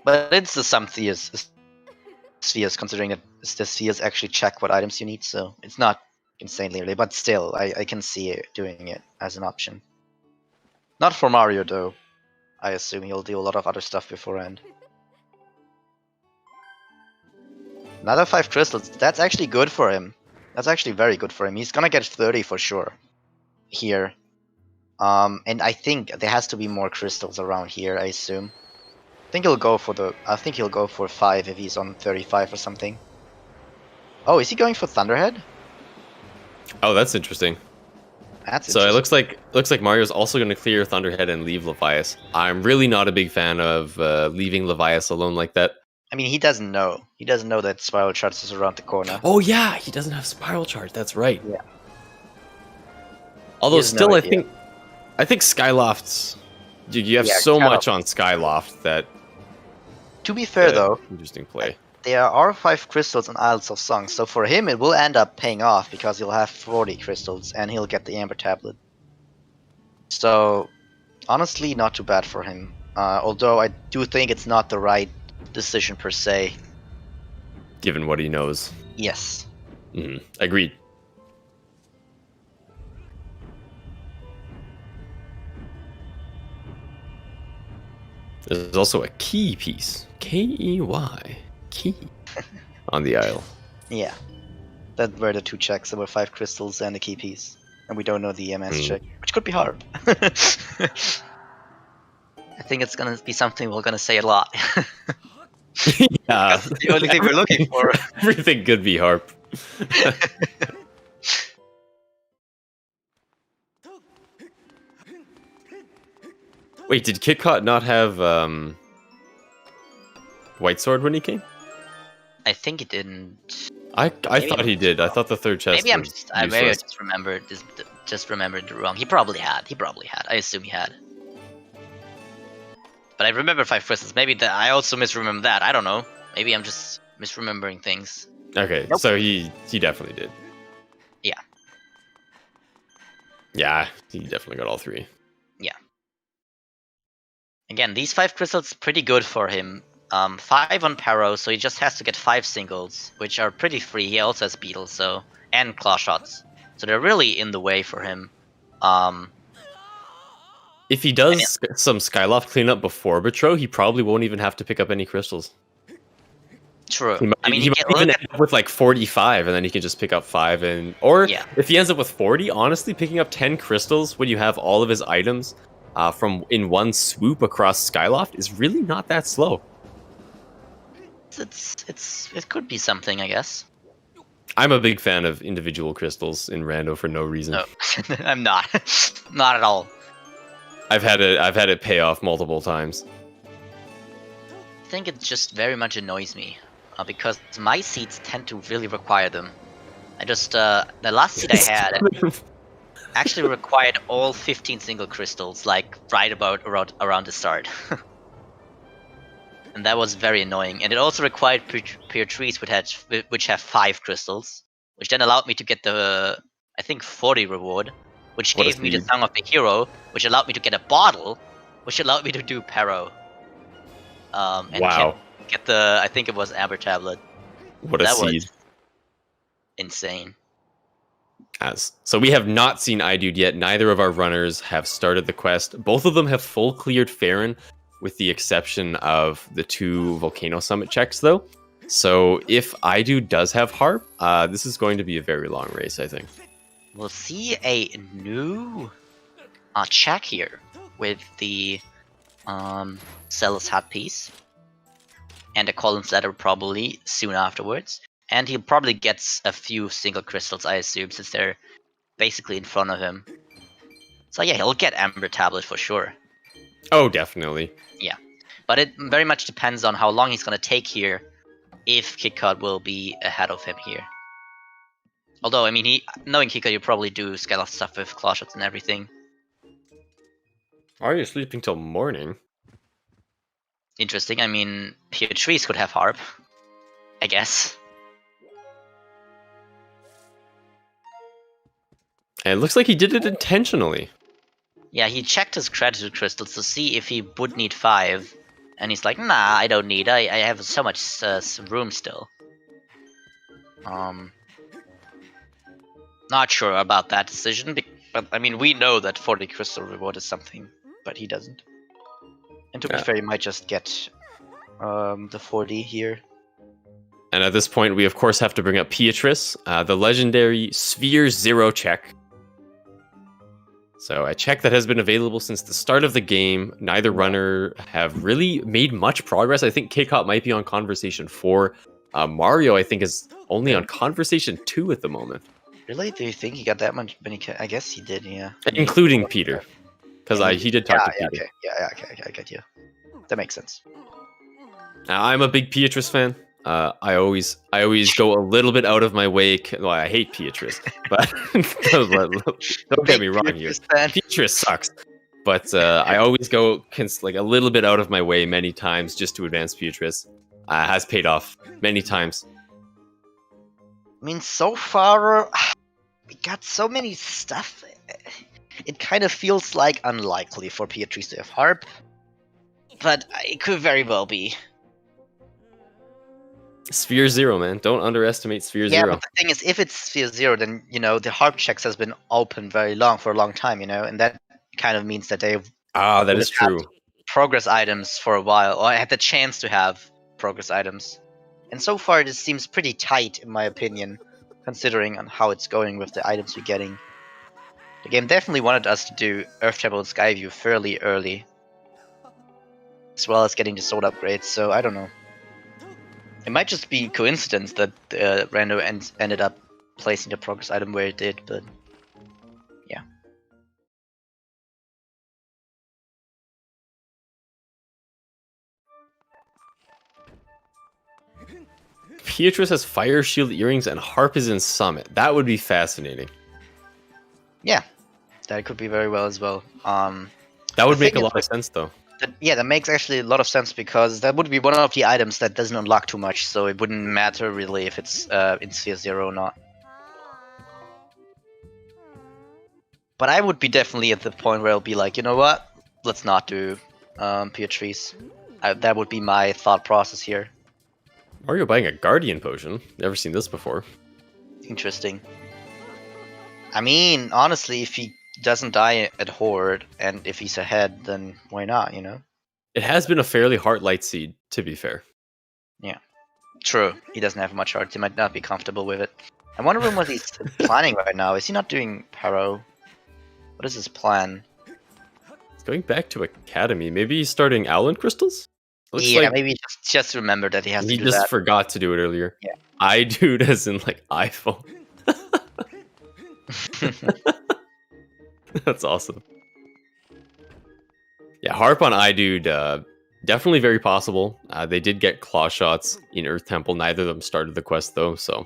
B: But it's the some spheres, considering that the spheres actually check what items you need, so it's not insanely early, but still, I can see it doing it as an option. Not for Mario, though. I assume he'll do a lot of other stuff beforehand. Another 5 crystals, that's actually good for him. That's actually very good for him. He's gonna get 30 for sure. Here. And I think there has to be more crystals around here, I assume. I think he'll go for 5 if he's on 35 or something. Oh, is he going for Thunderhead?
C: Oh, that's interesting.
B: That's
C: so it looks like Mario's also going to clear Thunderhead and leave Levias. I'm really not a big fan of leaving Levias alone like that.
B: I mean, he doesn't know. He doesn't know that Spiral Charge is around the corner.
C: Oh yeah, he doesn't have Spiral Charge. That's right.
B: Yeah.
C: Although still, I think Skylofts. You have so much on Skyloft that.
B: To be fair, though,
C: interesting play.
B: There are 5 crystals in Isles of Song, so for him it will end up paying off because he'll have 40 crystals and he'll get the Amber Tablet. So, honestly, not too bad for him. Although I do think it's not the right decision per se.
C: Given what he knows.
B: Yes.
C: Agreed. There's also a key piece. K-E-Y. Key. On the isle.
B: Yeah. That were the 2 checks. There were 5 crystals and a key piece. And we don't know the EMS check, which could be hard. I think it's gonna be something we're gonna say a lot.
C: Yeah.
B: That's the only thing we're looking for.
C: Everything could be Harp. Wait, did Kitcot not have White Sword when he came?
B: I think he didn't.
C: I thought he did. I thought the 3rd chest.
B: Maybe I
C: useless.
B: just remembered it wrong. He probably had. I assume he had. But I remember 5 crystals. Maybe I also misremember that. I don't know. Maybe I'm just misremembering things.
C: Okay, so he definitely did.
B: Yeah.
C: Yeah, he definitely got all 3.
B: Yeah. Again, these 5 crystals pretty good for him. 5 on Paro, so he just has to get 5 singles, which are pretty free. He also has Beetles, and Claw Shots. So they're really in the way for him.
C: If he does some Skyloft cleanup before Betro, he probably won't even have to pick up any crystals.
B: True.
C: He might even end up with like 45, and then he can just pick up 5. If he ends up with 40, honestly, picking up 10 crystals when you have all of his items in one swoop across Skyloft is really not that slow.
B: It could be something, I guess.
C: I'm a big fan of individual crystals in Rando for no reason.
B: No, I'm not. Not at all.
C: I've had it pay off multiple times.
B: I think it just very much annoys me because my seeds tend to really require them. I just the last seed I had actually required all 15 single crystals, like right about around the start. And that was very annoying. And it also required pure trees which have 5 crystals, which then allowed me to get the, I think, 40 reward, which gave me the Song of the Hero, which allowed me to get a bottle, which allowed me to do Paro. And
C: wow.
B: get the, I think it was Amber Tablet.
C: What a
B: That
C: seed.
B: was insane.
C: So we have not seen iDude yet. Neither of our runners have started the quest. Both of them have full cleared Farron, with the exception of the 2 Volcano Summit checks, though. So if iDude does have Harp, this is going to be a very long race, I think.
B: We'll see a new check here with the Celis hat piece and a Columns letter probably soon afterwards. And he'll probably get a few single crystals, I assume, since they're basically in front of him. So yeah, he'll get Amber Tablet for sure.
C: Oh, definitely.
B: Yeah, but it very much depends on how long he's going to take here, if Kitcot will be ahead of him here. Although, I mean, knowing Kitcot, you probably do Skyloft stuff with claw shots and everything.
C: Are you sleeping till morning?
B: Interesting, I mean, Trees could have Harp, I guess.
C: And it looks like he did it intentionally.
B: Yeah, he checked his gratitude crystals to see if he would need 5. And he's like, nah, I don't need, I have so much room still. Not sure about that decision, but I mean, we know that 40 crystal reward is something, but he doesn't. And to be fair, he might just get the 40 here.
C: And at this point, we of course have to bring up Beatrice, the legendary Sphere 0 check. So a check that has been available since the start of the game. Neither runner have really made much progress. I think Kitcot might be on Conversation 4. Mario, I think, is only on Conversation 2 at the moment.
B: Really? Do you think he got that much? I guess he did, yeah.
C: Including Peter. Because he did talk to Peter.
B: Okay. Okay, I get you. That makes sense.
C: Now, I'm a big Beatrice fan. I always go a little bit out of my way. Well, I hate Beatrice, but don't get me wrong here. Beatrice sucks, but I always go like a little bit out of my way many times just to advance Beatrice. Has paid off many times.
B: I mean, so far we got so many stuff. It kind of feels like unlikely for Beatrice to have Harp, but it could very well be.
C: Sphere 0, man. Don't underestimate Sphere 0.
B: Yeah, but the thing is, if it's Sphere 0, then, you know, the Harp checks has been open for a long time, you know, and that kind of means that they've
C: that is true.
B: Progress items for a while, or had the chance to have progress items. And so far, this seems pretty tight, in my opinion, considering on how it's going with the items we're getting. The game definitely wanted us to do Earth Temple and Skyview fairly early, as well as getting the sword upgrades, so I don't know. It might just be coincidence that Rando ended up placing the progress item where it did, but yeah.
C: Beatrice has Fire Shield earrings and Harp is in Summit. That would be fascinating.
B: Yeah, that could be very well as well.
C: That would make a lot of sense, though.
B: That makes actually a lot of sense, because that would be one of the items that doesn't unlock too much, so it wouldn't matter really if it's in Sphere 0 or not. But I would be definitely at the point where I'll be like, you know what? Let's not do Beatrice. That would be my thought process here.
C: Mario buying a Guardian Potion. Never seen this before.
B: Interesting. I mean, honestly, if he doesn't die at Horde, and if he's ahead, then why not, you know?
C: It has been a fairly hard light seed, to be fair.
B: Yeah. True. He doesn't have much heart. He might not be comfortable with it. I'm wondering what he's planning right now. Is he not doing Paro? What is his plan?
C: He's going back to Academy. Maybe he's starting Owlin Crystals?
B: Yeah, like maybe just remember that he has to do that.
C: He just forgot to do it earlier.
B: Yeah.
C: iDude as in, like, iPhone. That's awesome. Yeah, Harp on iDude, definitely very possible. They did get claw shots in Earth Temple. Neither of them started the quest, though, so...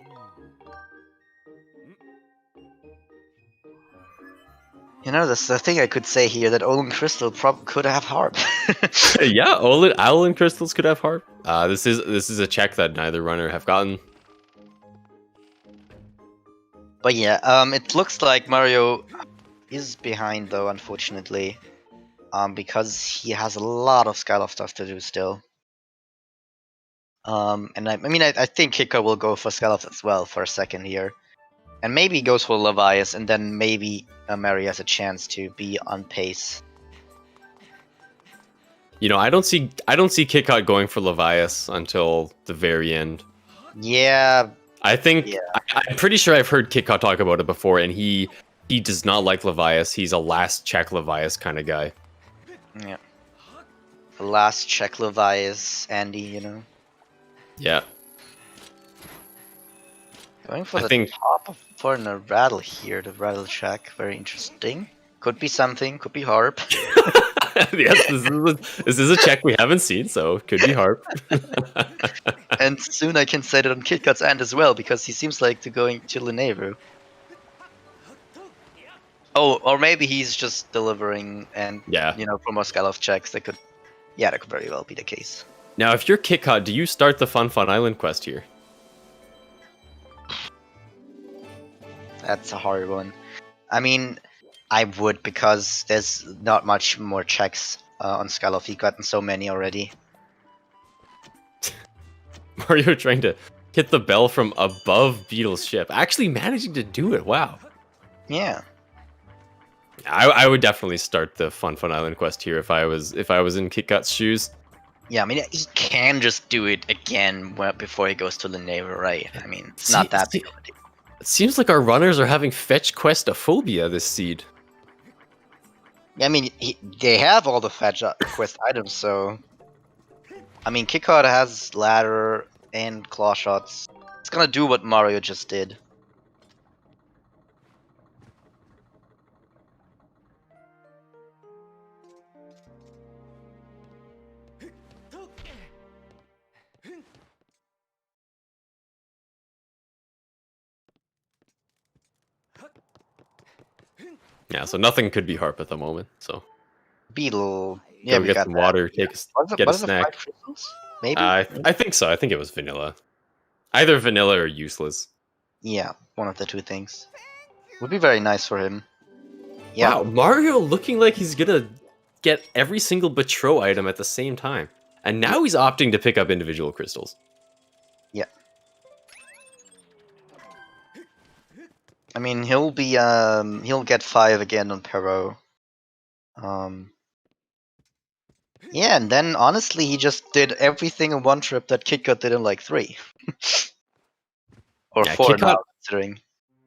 B: You know, that's the thing I could say here, that Olin Crystal could have Harp.
C: Yeah, Owlin Crystals could have Harp. This is a check that neither runner have gotten.
B: But yeah, it looks like Mario is behind, though, unfortunately. Because he has a lot of Skyloft stuff to do still. And I mean, I think Kitcot will go for Skelos as well for a second here. And maybe he goes for Levias, and then maybe Mary has a chance to be on pace.
C: You know, I don't see Kitcot going for Levias until the very end.
B: Yeah.
C: I think
B: Yeah.
C: I'm pretty sure I've heard Kitcot talk about it before, and he does not like Levias. He's a last check Levias kind of guy.
B: Yeah. The last check Levias, Andy, you know.
C: Yeah.
B: Going for
C: I
B: the
C: think-
B: top of for a rattle here, the rattle check. Very interesting. Could be something, could be harp.
C: Yes, this is a check we haven't seen, so could be harp.
B: And soon I can say that on Kitcot's end as well, because he seems like to going to Linearu. Oh, or maybe he's just delivering and,
C: Yeah.
B: you know, for more Skyloft checks, that could very well be the case.
C: Now, if you're Kitcot, do you start the Fun Island quest here?
B: That's a hard one. I mean, I would, because there's not much more checks on Skyloft. He's gotten so many already.
C: Mario trying to hit the bell from above Beetle's ship, actually managing to do it. Wow.
B: Yeah.
C: I would definitely start the Fun Island quest here if I was in Kitcot's shoes.
B: Yeah, I mean, he can just do it again before he goes to Linearu, right? I mean, it's not that big of a deal.
C: It seems like our runners are having fetch quest-ophobia this seed.
B: I mean, they have all the fetch quest items, so... I mean, Kitcot has ladder and claw shots. It's gonna do what Mario just did.
C: Yeah, so nothing could be harp at the moment. So
B: Beetle. Yeah,
C: go
B: we
C: get
B: got
C: some
B: that.
C: water, get a
B: Was it
C: snack.
B: 5 crystals? Maybe?
C: I think so. I think it was vanilla. Either vanilla or useless.
B: Yeah, one of the two things. Would be very nice for him. Yeah.
C: Wow, Mario looking like he's gonna get every single Betro item at the same time. And now he's opting to pick up individual crystals.
B: Yeah. I mean, he'll get 5 again on Perot. Yeah, and then honestly, he just did everything in one trip that Kitcot did in like 3. Or
C: Yeah,
B: 4 now,
C: Kitcot-
B: considering.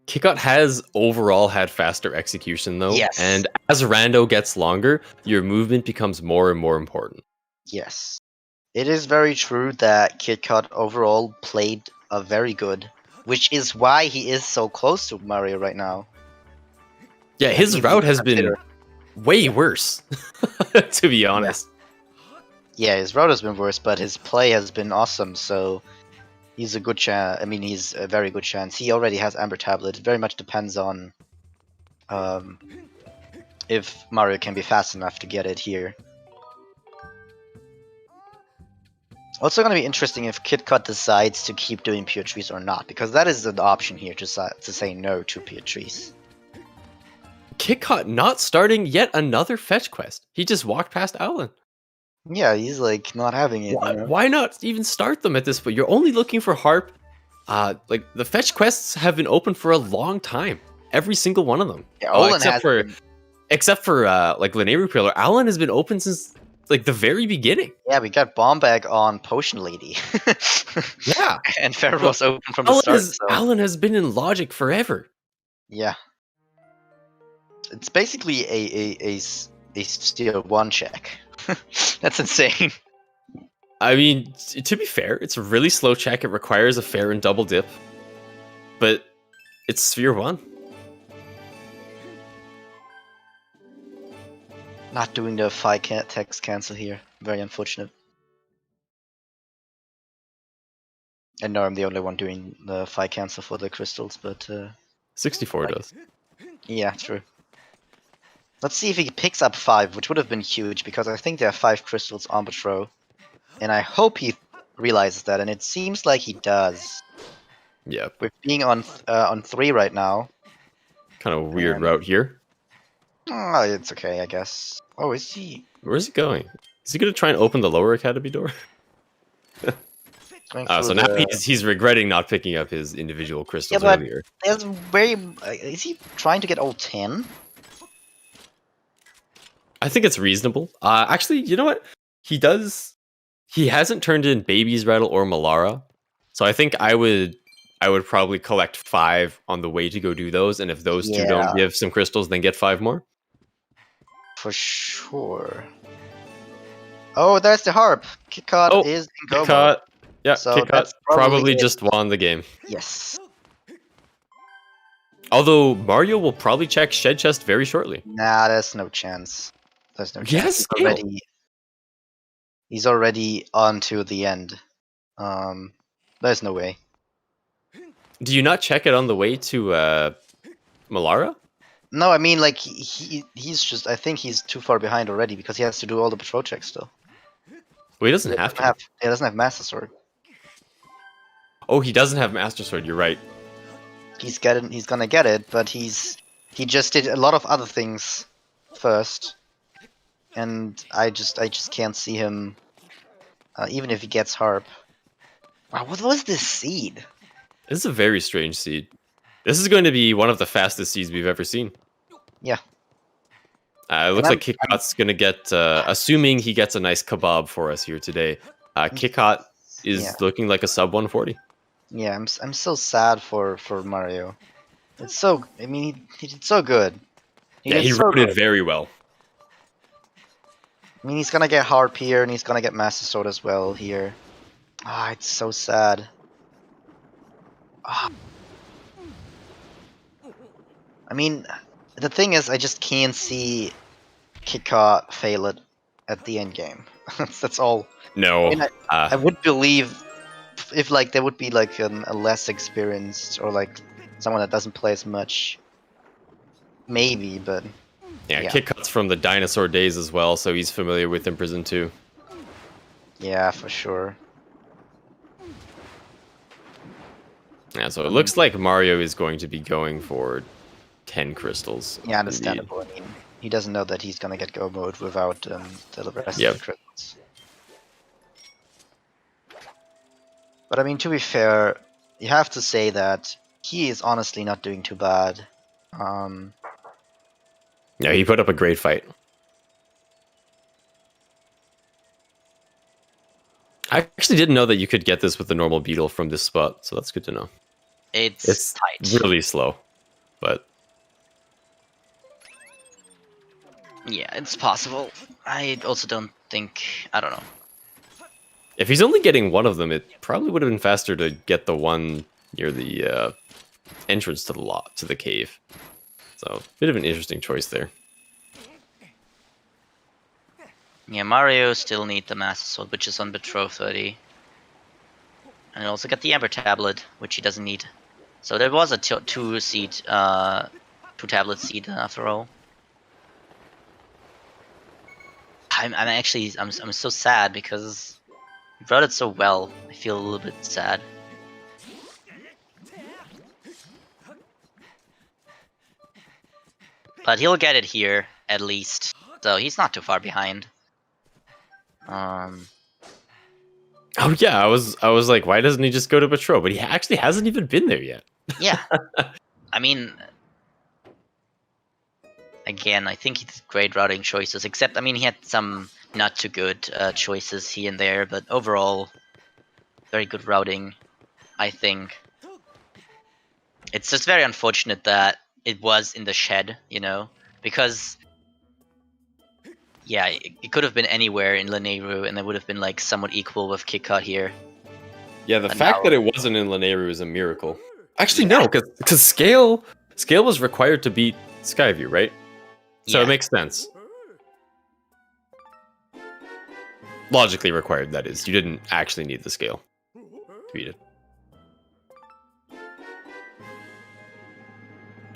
C: Kitcot has overall had faster execution though.
B: Yes.
C: And as Rando gets longer, your movement becomes more and more important.
B: Yes. It is very true that Kitcot overall played a very good, which is why he is so close to Mario right now.
C: Yeah, his
B: even
C: route has been
B: consider-
C: way worse, to be honest.
B: Yeah, his route has been worse, but his play has been awesome, so he's a good chance. I mean, he's a very good chance. He already has Amber Tablet. It very much depends on if Mario can be fast enough to get it here. Also going to be interesting if Kitcot decides to keep doing Pure Trees or not, because that is an option here to say no to Pure Trees.
C: Kitcot not starting yet another fetch quest. He just walked past Alan.
B: Yeah, he's like not having it. You know?
C: Why not even start them at this point? You're only looking for harp. Like the fetch quests have been open for a long time. Every single one of them.
B: Yeah, Olin
C: except for like Linearu Pillar, Alan has been open since like the very beginning.
B: Yeah, we got Bomb Bag on Potion Lady.
C: Yeah.
B: And Pharaoh was open from the start.
C: Alan has been in Logic forever.
B: Yeah. It's basically a steal 1 check. That's insane.
C: I mean, to be fair, it's a really slow check. It requires a fair and double dip. But it's Sphere 1.
B: Not doing the Phi text cancel here. Very unfortunate. I know I'm the only one doing the Phi cancel for the crystals, but
C: 64 does.
B: yeah, true. Let's see if he picks up 5, which would have been huge, because I think there are 5 crystals on Betro. And I hope he realizes that, and it seems like he does.
C: Yeah.
B: With being on 3 right now.
C: Kind of a weird route here.
B: Oh, it's okay, I guess. Oh, is he?
C: Where's he going? Is he going to try and open the lower academy door?
B: Going
C: So
B: through
C: now
B: the...
C: he's regretting not picking up his individual crystals
B: but
C: earlier.
B: there's very... is he trying to get all 10?
C: I think it's reasonable. Actually, you know what? He does. He hasn't turned in Baby's Rattle or Malara, so I think I would probably collect 5 on the way to go do those, and if those two don't
B: Yeah.
C: give some crystals, then get 5 more.
B: For sure. Oh, there's the harp. Kitcot
C: Oh,
B: is in go mode.
C: Kitcot. Yeah,
B: So
C: Kitcot
B: that's
C: probably
B: probably it.
C: just won the game.
B: Yes.
C: Although Mario will probably check Shed Chest very shortly.
B: Nah, there's no chance. There's no chance.
C: Yes, scale.
B: He's already on to the end. There's no way.
C: Do you not check it on the way to Malara?
B: No, I mean, like, he's just... I think he's too far behind already because he has to do all the patrol checks still.
C: Well, he doesn't have to.
B: He doesn't have Master Sword.
C: Oh, he doesn't have Master Sword. You're right.
B: He's gonna get it, but he just did a lot of other things first, and I just can't see him, even if he gets harp. Wow, what was this seed?
C: This is a very strange seed. This is going to be one of the fastest seeds we've ever seen.
B: Yeah.
C: It looks like Kitcot's going to get, assuming he gets a nice kebab for us here today. Kitcot is looking like a sub 140.
B: Yeah, I'm so sad for Mario. It's so... I mean, he did so good.
C: He wrote it very well.
B: I mean, he's gonna get harp here, and he's gonna get Master Sword as well here. Ah, it's so sad. Ah. I mean, the thing is, I just can't see Kitcot fail it at the end game. That's all.
C: No.
B: I mean, I would believe if like there would be like a less experienced or like someone that doesn't play as much, maybe, but
C: yeah. Kitcot's from the dinosaur days as well, so he's familiar with Imprison too.
B: Yeah, for sure.
C: Yeah, so it looks like Mario is going to be going for 10 crystals.
B: Yeah, understandable. I mean, he doesn't know that he's gonna get go mode without the rest of the crystals. But I mean, to be fair, you have to say that he is honestly not doing too bad.
C: Yeah, he put up a great fight. I actually didn't know that you could get this with the normal beetle from this spot, so that's good to know.
B: It's tight.
C: Really slow, but
B: yeah, it's possible. I also don't think... I don't know.
C: if he's only getting one of them, it probably would have been faster to get the one near the entrance to the cave. So, bit of an interesting choice there.
B: Yeah, Mario still needs the Master Sword, which is on Betroth 30. And he also got the Amber Tablet, which he doesn't need. So there was a two tablet seed after all. I'm so sad because he wrote it so well. I feel a little bit sad. But he'll get it here at least, so he's not too far behind.
C: Oh yeah, I was like, why doesn't he just go to Patrol? But he actually hasn't even been there yet.
B: Yeah, I mean, again, I think he did great routing choices. Except, I mean, he had some not too good choices here and there, but overall, very good routing, I think. It's just very unfortunate that it was in the shed, you know, because yeah, it could have been anywhere in Lanayru, and it would have been like somewhat equal with Kitcot here.
C: Yeah, the fact that it wasn't in Lanayru is a miracle. Actually, no, because Scale was required to beat Skyview, right? So it makes sense. Logically required, that is. You didn't actually need the Scale to beat it.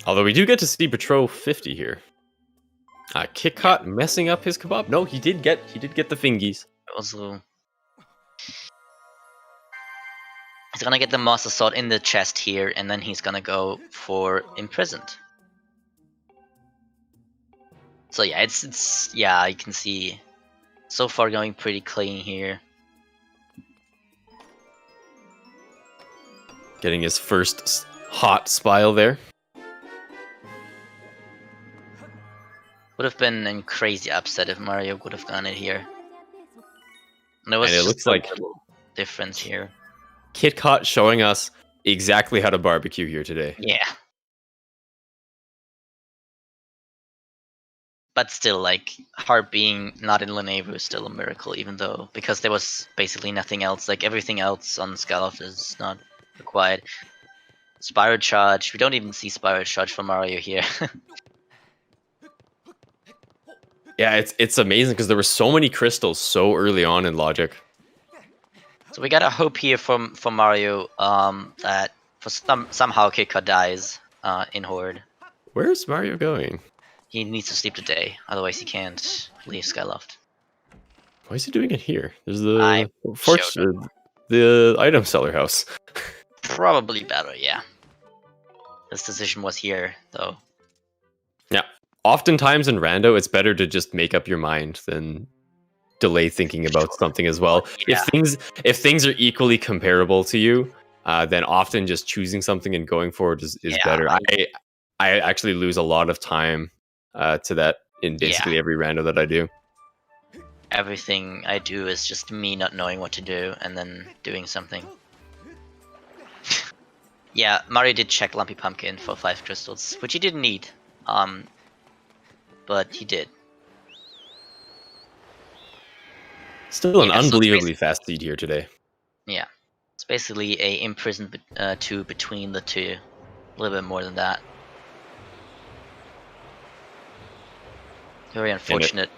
C: Although we do get to see Patrol 50 here. Kitcot messing up his kebab. No, he did get the fingies.
B: Also, he's gonna get the Master Sword in the chest here, and then he's gonna go for Imprisoned. So yeah, it's yeah, you can see so far going pretty clean here.
C: getting his first hot spile there.
B: Would have been a crazy upset if Mario would have gotten it here. And
C: And it
B: just
C: looks
B: a
C: like
B: little difference here.
C: Kitcot showing us exactly how to barbecue here today.
B: Yeah. But still, like, Heart being not in Lanevu is still a miracle, even though, because there was basically nothing else. Like, everything else on Skyloft is not required. Spiral Charge. We don't even see Spiral Charge for Mario here.
C: Yeah, it's amazing because there were so many crystals so early on in Logic.
B: So we gotta hope here from Mario that for somehow Kitcot dies in Horde.
C: Where's Mario going?
B: He needs to sleep today, otherwise he can't leave Skyloft.
C: Why is he doing it here? There's
B: I
C: the item seller house.
B: Probably better, yeah. This decision was here, though.
C: Yeah. Oftentimes in Rando, it's better to just make up your mind than delay thinking about something as well.
B: Yeah.
C: If things are equally comparable to you, then often just choosing something and going forward is better. I actually lose a lot of time to that in basically every Rando that I do.
B: Everything I do is just me not knowing what to do and then doing something. Yeah, Mario did check Lumpy Pumpkin for 5 crystals, which he didn't need. But he did.
C: Still an unbelievably fast seed here today.
B: Yeah. It's basically a imprisoned 2 between the two. A little bit more than that. Very unfortunate.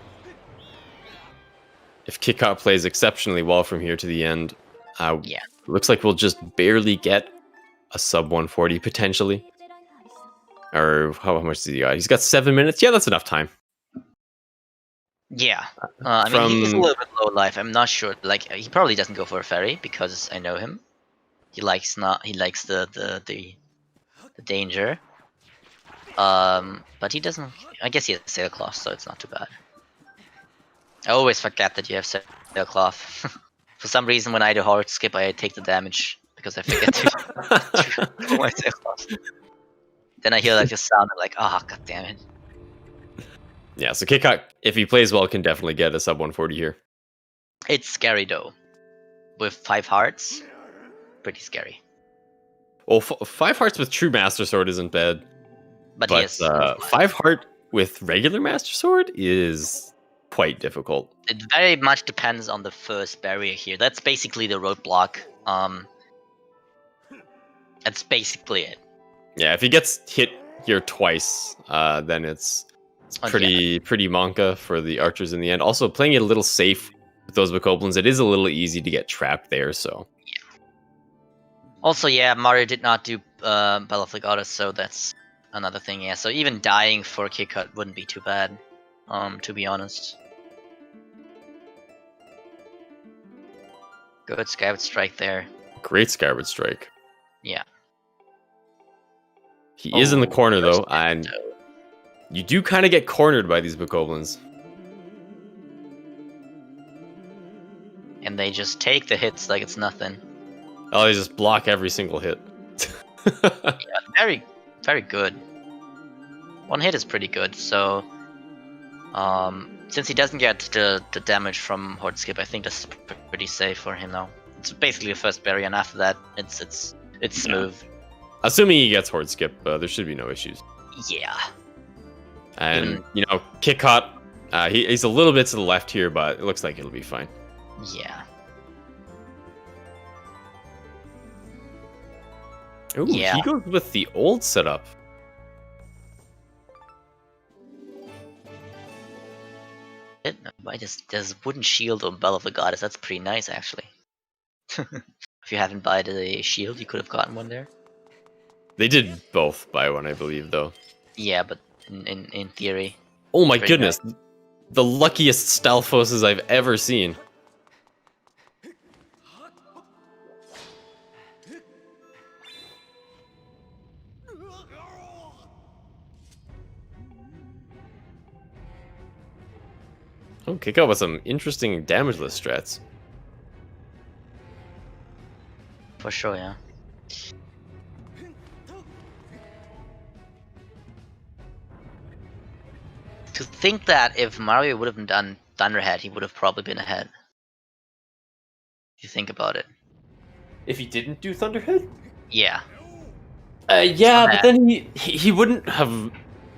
C: If Kitcot plays exceptionally well from here to the end, looks like we'll just barely get a sub 140 potentially. Or how much does he got? He's got 7 minutes. Yeah, that's enough time.
B: Yeah. I mean, he's a little bit low life. I'm not sure. Like, he probably doesn't go for a fairy because I know him. He likes the danger. But he doesn't. I guess he has sailcloth, so it's not too bad. I always forget that you have sailcloth. For some reason, when I do hard skip, I take the damage because I forget to pull my sailcloth. Then I hear like the sound, I'm like, oh, god damn it.
C: Yeah, so Kitcot, if he plays well, can definitely get a sub 140 here.
B: It's scary though. With 5 hearts, pretty scary.
C: Well, 5 hearts with true Master Sword isn't bad.
B: But yes,
C: 5 heart with regular Master Sword is quite difficult.
B: It very much depends on the first barrier here. That's basically the roadblock. That's basically it.
C: Yeah, if he gets hit here twice, then it's pretty Monka for the archers in the end. Also, playing it a little safe with those Bokoblins, it is a little easy to get trapped there, so...
B: Yeah. Also, yeah, Mario did not do Bell of the Goddess, so that's another thing, yeah. So even dying for Kitcot wouldn't be too bad, to be honest. Good Skyward Strike there.
C: Great Skyward Strike.
B: Yeah.
C: He is in the corner, though, and you do kind of get cornered by these Bokoblins.
B: And they just take the hits like it's nothing.
C: Oh, they just block every single hit.
B: Yeah, very, very good. One hit is pretty good, so... since he doesn't get the damage from Horde Skip, I think that's pretty safe for him now. It's basically the first barrier, and after that, it's smooth.
C: Yeah. Assuming he gets Horde Skip, there should be no issues.
B: Yeah.
C: And, you know, Kitcot, he's a little bit to the left here, but it looks like it'll be fine.
B: Yeah.
C: Ooh, he goes with the old setup.
B: Why there's wooden shield on Bell of the Goddess? That's pretty nice, actually. If you hadn't bought a shield, you could have gotten one there. They
C: did both buy one, I believe, though.
B: Yeah, but in theory.
C: Oh my goodness, nice. The luckiest Stalfoses I've ever seen. Oh, Kitcot with some interesting damageless strats.
B: For sure, yeah. To think that if Mario would have done Thunderhead, he would have probably been ahead. If you think about it.
C: If he didn't do Thunderhead?
B: Yeah.
C: Yeah, but then he wouldn't have.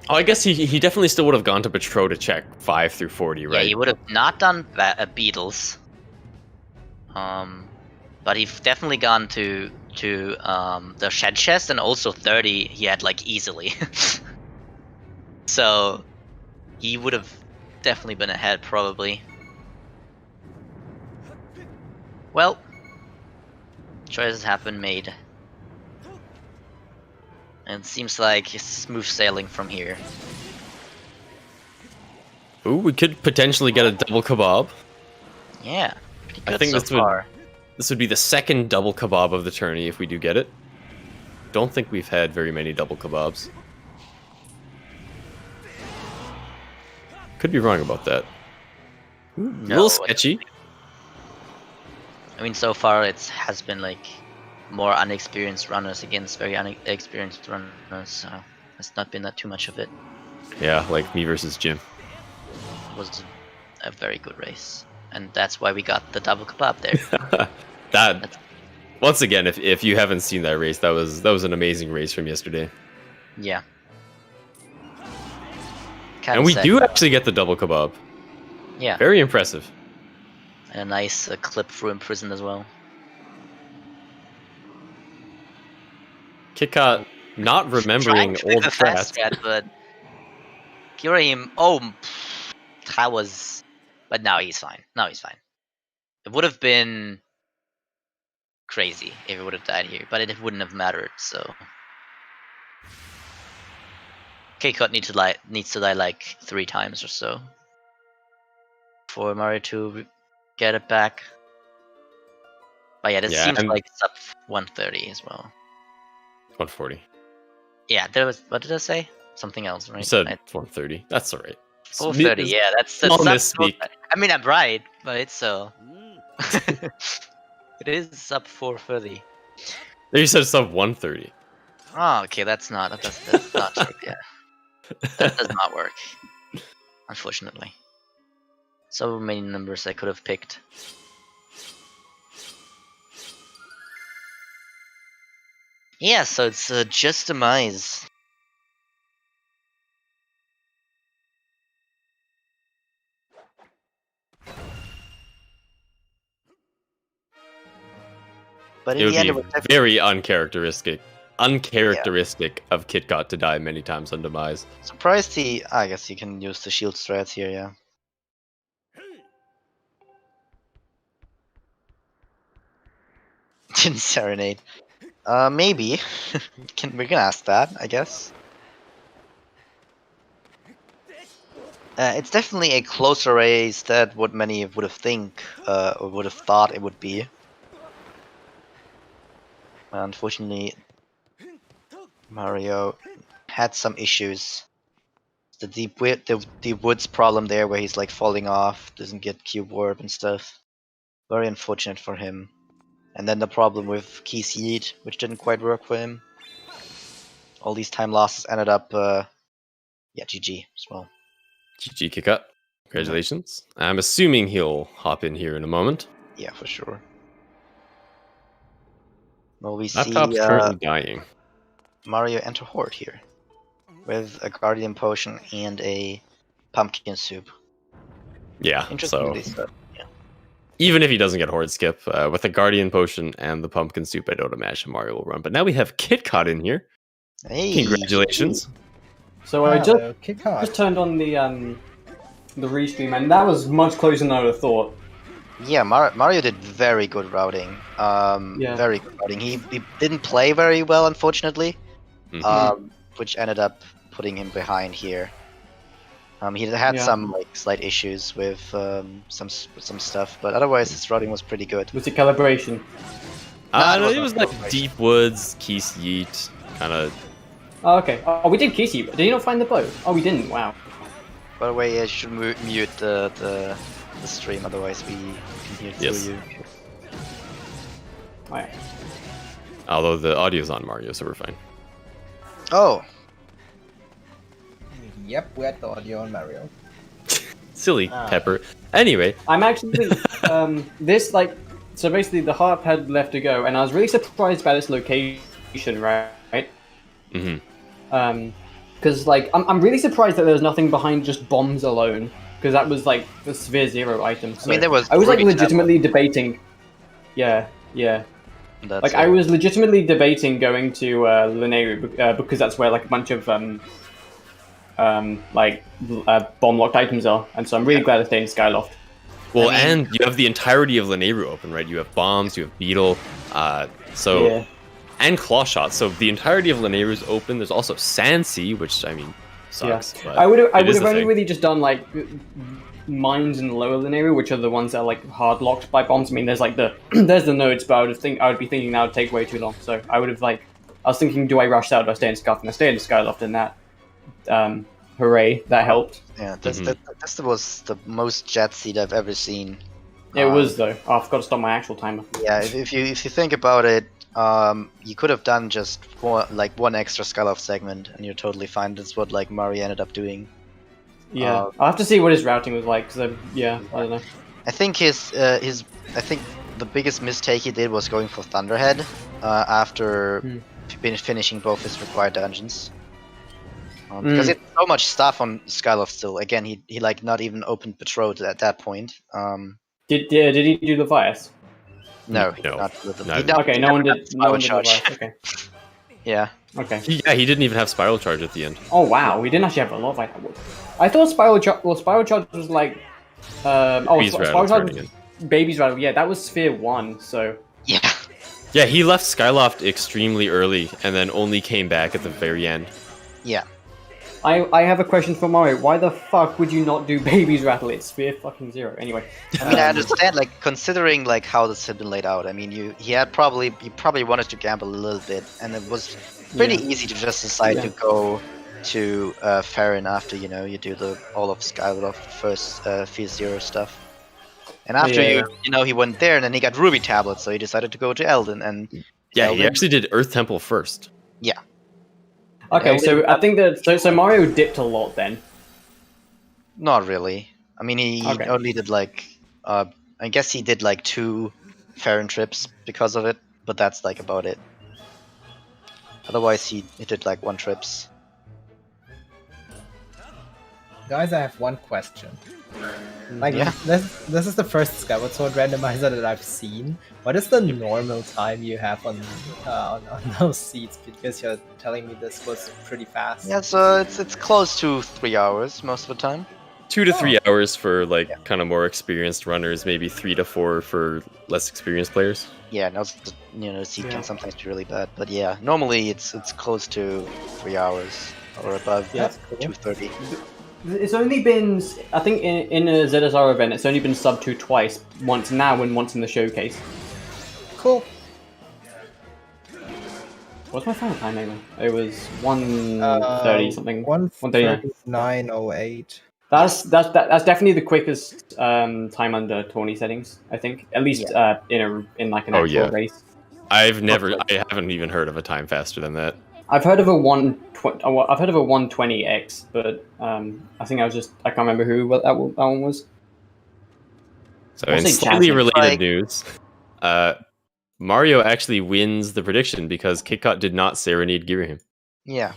C: Oh, I guess he definitely still would have gone to Petro to check 5 through 40, right?
B: Yeah, he would have not done Beatles. But he's definitely gone to the shed chest, and also 30 he had like easily. So he would have definitely been ahead, probably. Well, choices have been made. And it seems like it's smooth sailing from here.
C: Ooh, we could potentially get a double kebab.
B: Yeah, pretty good
C: I think
B: so
C: this
B: far.
C: this would be the second double kebab of the tourney if we do get it. Don't think we've had very many double kebabs. Could be wrong about that. Ooh, a little sketcy.
B: I mean, so far it has been like more unexperienced runners against very inexperienced runners, so it's not been that too much of it.
C: Yeah, like me versus Jim.
B: It was a very good race, and that's why we got the double kebab there.
C: That once again, if you haven't seen that race, that was an amazing race from yesterday.
B: Yeah.
C: And we do actually get the double kebab.
B: Yeah.
C: Very impressive.
B: And a nice clip through in prison as well.
C: Kitcot not remembering old crap.
B: But Kirahim, that was, but now he's fine. Now he's fine. It would have been crazy if it would have died here, but it wouldn't have mattered. So Kitcot needs to die like 3 times or so for Mario to get it back. But yeah, this seems like it's up 130 as well.
C: 140.
B: Yeah, there was. What did I say? Something else, right?
C: You said 130. That's all right.
B: 430. Yeah, that's
C: misspeak.
B: I mean, I'm right, but it's so. It is up 430.
C: There you said it's up 130.
B: Oh, okay, that's not true. Yeah, that does not work. Unfortunately, so many numbers I could have picked. Yeah, so it's just a mize. But in the end, it was
C: very uncharacteristic of Kitcot to die many times on demise.
B: Surprised I guess you can use the shield strats here, yeah. Didn't serenade. Maybe. We can ask that, I guess. It's definitely a closer race than what many would have thought it would be. Unfortunately, Mario had some issues. The deep woods problem there, where he's like falling off, doesn't get cube warp and stuff. Very unfortunate for him. And then the problem with Key Seed, which didn't quite work for him. All these time losses ended up, yeah, GG as well.
C: GG Kitcot. Congratulations. I'm assuming he'll hop in here in a moment.
B: Yeah, for sure. Well, we
C: Laptop's
B: see
C: currently dying.
B: Mario enter Horde here with a Guardian Potion and a Pumpkin Soup.
C: Yeah, so
B: stuff. Yeah.
C: Even if he doesn't get Horde skip, with the Guardian Potion and the Pumpkin Soup, I don't imagine Mario will run. But now we have Kitcot in here.
B: Hey.
C: Congratulations.
D: So I just turned on the restream, and that was much closer than I would have thought.
B: Yeah, Mario did very good routing. Very good routing. He didn't play very well, unfortunately, which ended up putting him behind here. He had some like slight issues with some stuff, but otherwise his routing was pretty good.
D: Was it calibration?
C: No, it was like Deep Woods, Keys Yeet, kind of.
D: Oh, okay. Oh, we did Kissy. Did you not find the boat? Oh, we didn't. Wow.
B: By the way, I should mute the stream, otherwise we can hear through you.
D: Alright.
C: Although the audio's on Mario, so we're fine.
B: Oh.
A: Yep, we had the audio on Mario.
C: Silly Pepper. Anyway,
D: I'm actually this like so basically the harp had left to go, and I was really surprised by its location, right?
C: Mm-hmm.
D: Because like I'm really surprised that there was nothing behind just bombs alone, because that was like the Sphere Zero item. So
B: I mean, there was.
D: I was like
B: Ruby
D: legitimately debating. Yeah.
B: That's
D: Like I was legitimately debating going to Linearu because that's where like a bunch of bomb locked items are, and so I'm really glad I stayed in Skyloft.
C: Well, and you have the entirety of Linearu open, right? You have bombs, you have Beetle, and Claw Shot. So the entirety of Linearu is open. There's also Sandsea, which I mean sucks.
D: Yeah.
C: But
D: I would have
C: the
D: only
C: thing.
D: really just done like mines in lower Linearu, which are the ones that are like hard locked by bombs. I mean, there's like there's the nodes, but I would be thinking that would take way too long. So I would have I was thinking, do I rush out? Do I stay in Scuff? And I stayed in Skyloft, and that hooray, that helped.
B: Yeah, this was the most jet seed I've ever seen.
D: It was though. Oh, I forgot to stop my actual timer.
B: Yeah, if you think about it, you could have done just one extra Skyloft segment, and you're totally fine. That's what like Mari ended up doing.
D: Yeah, I'll have to see what his routing was like. Cause I don't know.
B: I think I think the biggest mistake he did was going for Thunderhead after finishing both his required dungeons. Because it's so much stuff on Skyloft still. Again, he like not even opened Betrothed at that point.
D: Did he do Levias?
B: No.
C: No.
D: Okay, no one did. No one did Levias. Okay.
B: Yeah.
D: Okay.
C: He didn't even have Spiral Charge at the end.
D: Oh wow, we didn't actually have a lot of items. I thought Spiral Charge was like Spiral Charge was Baby's Rattle. Yeah, that was Sphere 1. So
B: Yeah.
C: Yeah, he left Skyloft extremely early and then only came back at the very end.
B: Yeah.
D: I have a question for Mario. Why the fuck would you not do Baby's Rattle? It's Sphere fucking 0. Anyway.
B: I mean, I understand, like, considering like how this had been laid out. I mean, he probably wanted to gamble a little bit, and it was pretty easy to just decide to go to Farron after you do all of Skyward first Sphere 0 stuff. And after he went there, and then he got Ruby Tablet, so he decided to go to Elden. And
C: yeah,
B: Elden,
C: he actually did Earth Temple first.
B: Yeah.
D: Okay, so I think that so Mario dipped a lot then.
B: Not really. I mean, he only did like I guess he did like 2 Farron trips because of it, but that's like about it. Otherwise, he did like 1 trips.
A: Guys, I have one question. This is the first Skyward Sword randomizer that I've seen. What is the normal time you have on those seats? Because you're telling me this was pretty fast.
B: Yeah, so it's close to 3 hours most of the time.
C: 2 to 3 hours for kind of more experienced runners, maybe 3 to 4 for less experienced players.
B: Yeah, no, seat can sometimes be really bad, but yeah, normally it's close to 3 hours or above.
D: Yeah,
B: 2:30.
D: It's only been, I think, in a ZSR event, it's only been sub 2 twice. Once now and once in the showcase.
A: Cool.
D: What's my final time, anyway? It was 1:30 something.
A: 1:39:08.
D: That's definitely the quickest time under 20 settings, I think. At least in like an actual race.
C: I haven't even heard of a time faster than that.
D: I've heard of a 120x, but I think I can't remember who that one was.
C: So in slightly related news, Mario actually wins the prediction because Kitcot did not serenade Girahim.
B: Yeah.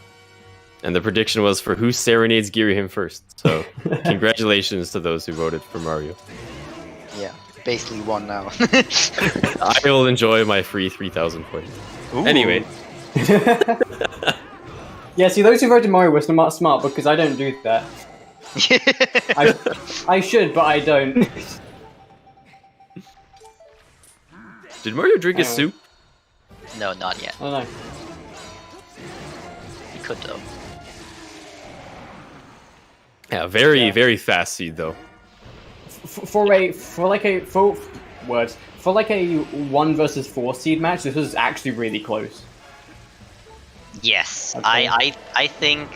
C: And the prediction was for who serenades Girahim first. So congratulations to those who voted for Mario.
B: Yeah, basically won now.
C: I will enjoy my free 3,000 points. Anyway.
D: Yeah, see, those who voted Mario were smart because I don't do that. I should, but I don't.
C: Did Mario drink his soup?
B: No, not yet.
D: I don't know.
B: He could though.
C: Yeah, very fast seed though.
D: For like a 1 versus 4 seed match, this was actually really close.
B: Yes,
D: Okay.
B: I think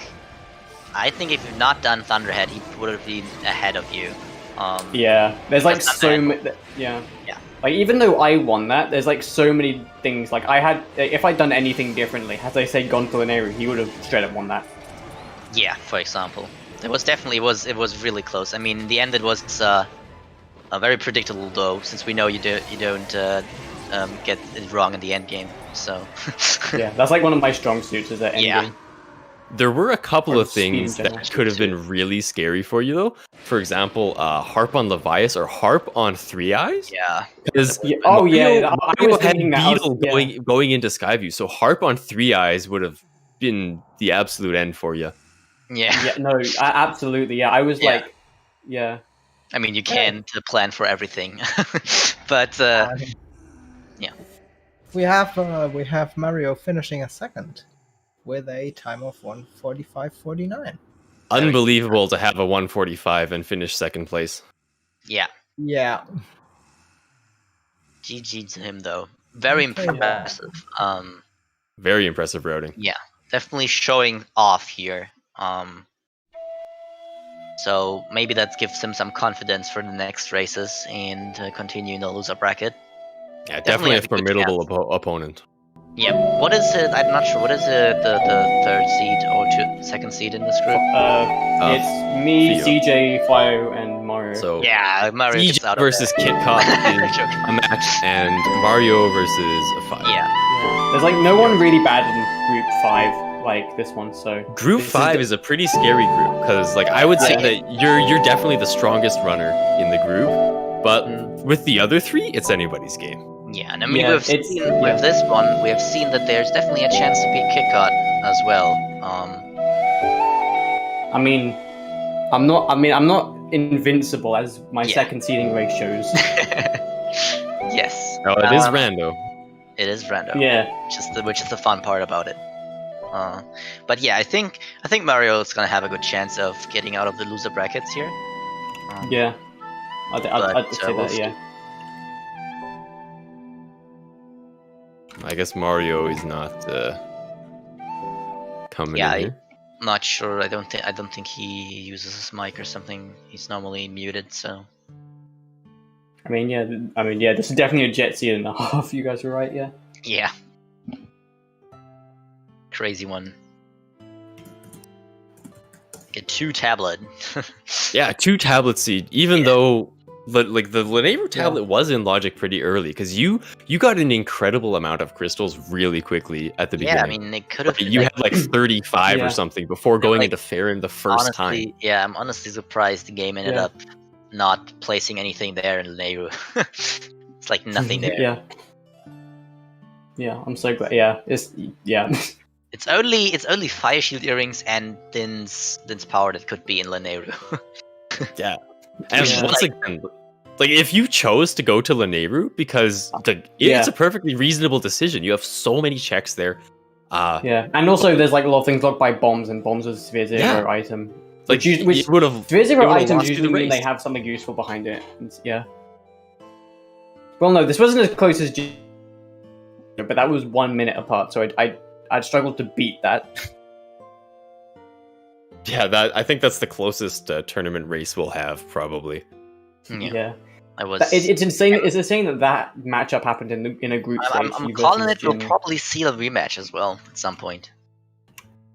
B: if you've not done Thunderhead, he would have been ahead of you.
D: Yeah, there's like so many. Yeah. Like even though I won that, there's like so many things. Like if I'd done anything differently, as I say, gone for Linearu, he would have straight up won that.
B: Yeah, for example. It was definitely it was really close. I mean, in the end it was very predictable though, since we know you don't get it wrong in the end game. So
D: Yeah, that's like one of my strong suits is that end
B: Yeah.
D: game.
C: There were a couple
D: Or
C: of
D: speed in
C: things
D: general.
C: that could have been really scary for you, though. For example, harp on Levias or harp on Three Eyes.
B: yeah,
C: Because
D: Yeah, oh yeah, I
C: Mario
D: was
C: had
D: thinking that. I was-
C: Beetle
D: yeah.
C: going into Skyview, so harp on Three Eyes would have been the absolute end for you.
B: yeah.
D: Yeah, no, absolutely. Yeah, I was
B: Yeah.
D: like, yeah.
B: I mean, you can't plan for everything, but
A: We have Mario finishing a second with a time of 1:45.49.
C: Unbelievable to have a 145 and finish second place.
B: yeah.
A: Yeah.
B: GG to him though. Very
A: Okay,
B: impressive.
C: Very impressive routing.
B: Definitely showing off here. So maybe that gives him some confidence for the next races and continue in the loser bracket.
C: Yeah,
B: Definitely
C: definitely a
B: have a good
C: formidable opponent.
B: Yep. What is it? I'm not sure. What is the third seed or second seed in this group?
D: It's me,
C: Theo.
D: CJ, Fio, and Mario.
C: So
B: Yeah, Mario gets
C: CJ
B: out of
C: versus
B: there.
C: Kitcot is
B: Joking.
C: a match, and Mario versus a 5.
B: Yeah.
D: Yeah. There's like no one really bad in Group 5 like this one, so
C: Group
D: this
C: 5 is a pretty scary group because, like, I would say that you're definitely the strongest runner in the group, but with the other 3, it's anybody's game.
B: Yeah, and I mean,
D: Yeah,
B: we've seen
D: it's- yeah.
B: with this one, we have seen that there's definitely a chance to beat Kitcot as well.
D: I mean, I'm not invincible as my
B: Yeah.
D: second seeding race shows.
B: Yes.
C: Oh, it is rando.
B: It is random.
D: Yeah.
B: Which is the fun part about it. But yeah, I think Mario is gonna have a good chance of getting out of the loser brackets here.
D: Yeah. I'd
B: But,
D: say
B: we'll
D: that, yeah.
C: I guess Mario is not coming
B: Yeah,
C: in here.
B: Not sure. I don't think he uses his mic or something. He's normally muted, so
D: I mean, yeah, this is definitely a jet seed and a half. You guys are right, yeah.
B: yeah. Crazy one. Get 2 tablet.
C: Yeah, 2 tablet seed. Even though, like, the Lenovo tablet was in Logic pretty early, because you got an incredible amount of crystals really quickly at the beginning.
B: Yeah, I mean, it could have.
C: You had like 35
D: Yeah.
C: or something before going
B: like,
C: into Fair the first
B: honestly,
C: time.
B: Yeah, I'm honestly surprised the game ended
D: Yeah.
B: up not placing anything there in Nehru. It's like nothing there.
D: Yeah. Yeah, I'm so glad. Yeah, yeah.
B: It's only Fire Shield earrings and Din's power that could be in Lanayru.
C: Yeah. And
D: Yeah.
C: once again, like, if you chose to go to Lanayru, because
D: Yeah.
C: it's a perfectly reasonable decision. You have so many checks there.
D: Yeah, and also there's like a lot of things locked by bombs, and bombs is Sphere Zero
C: Yeah.
D: item.
C: Like,
D: Which
C: would have
D: Sphere Zero
C: would've
D: items
C: lost you the
D: usually mean
C: race.
D: they have something useful behind it. Yeah. Well, no, this wasn't as close as, but that was 1 minute apart, so I'd struggled to beat that.
C: Yeah, I think that's the closest tournament race we'll have, probably.
B: Yeah, I was.
D: It's insane. It's insane that matchup happened in a group
B: I'm
D: stage.
B: calling it. We'll
D: Jin.
B: probably see a rematch as well at some point.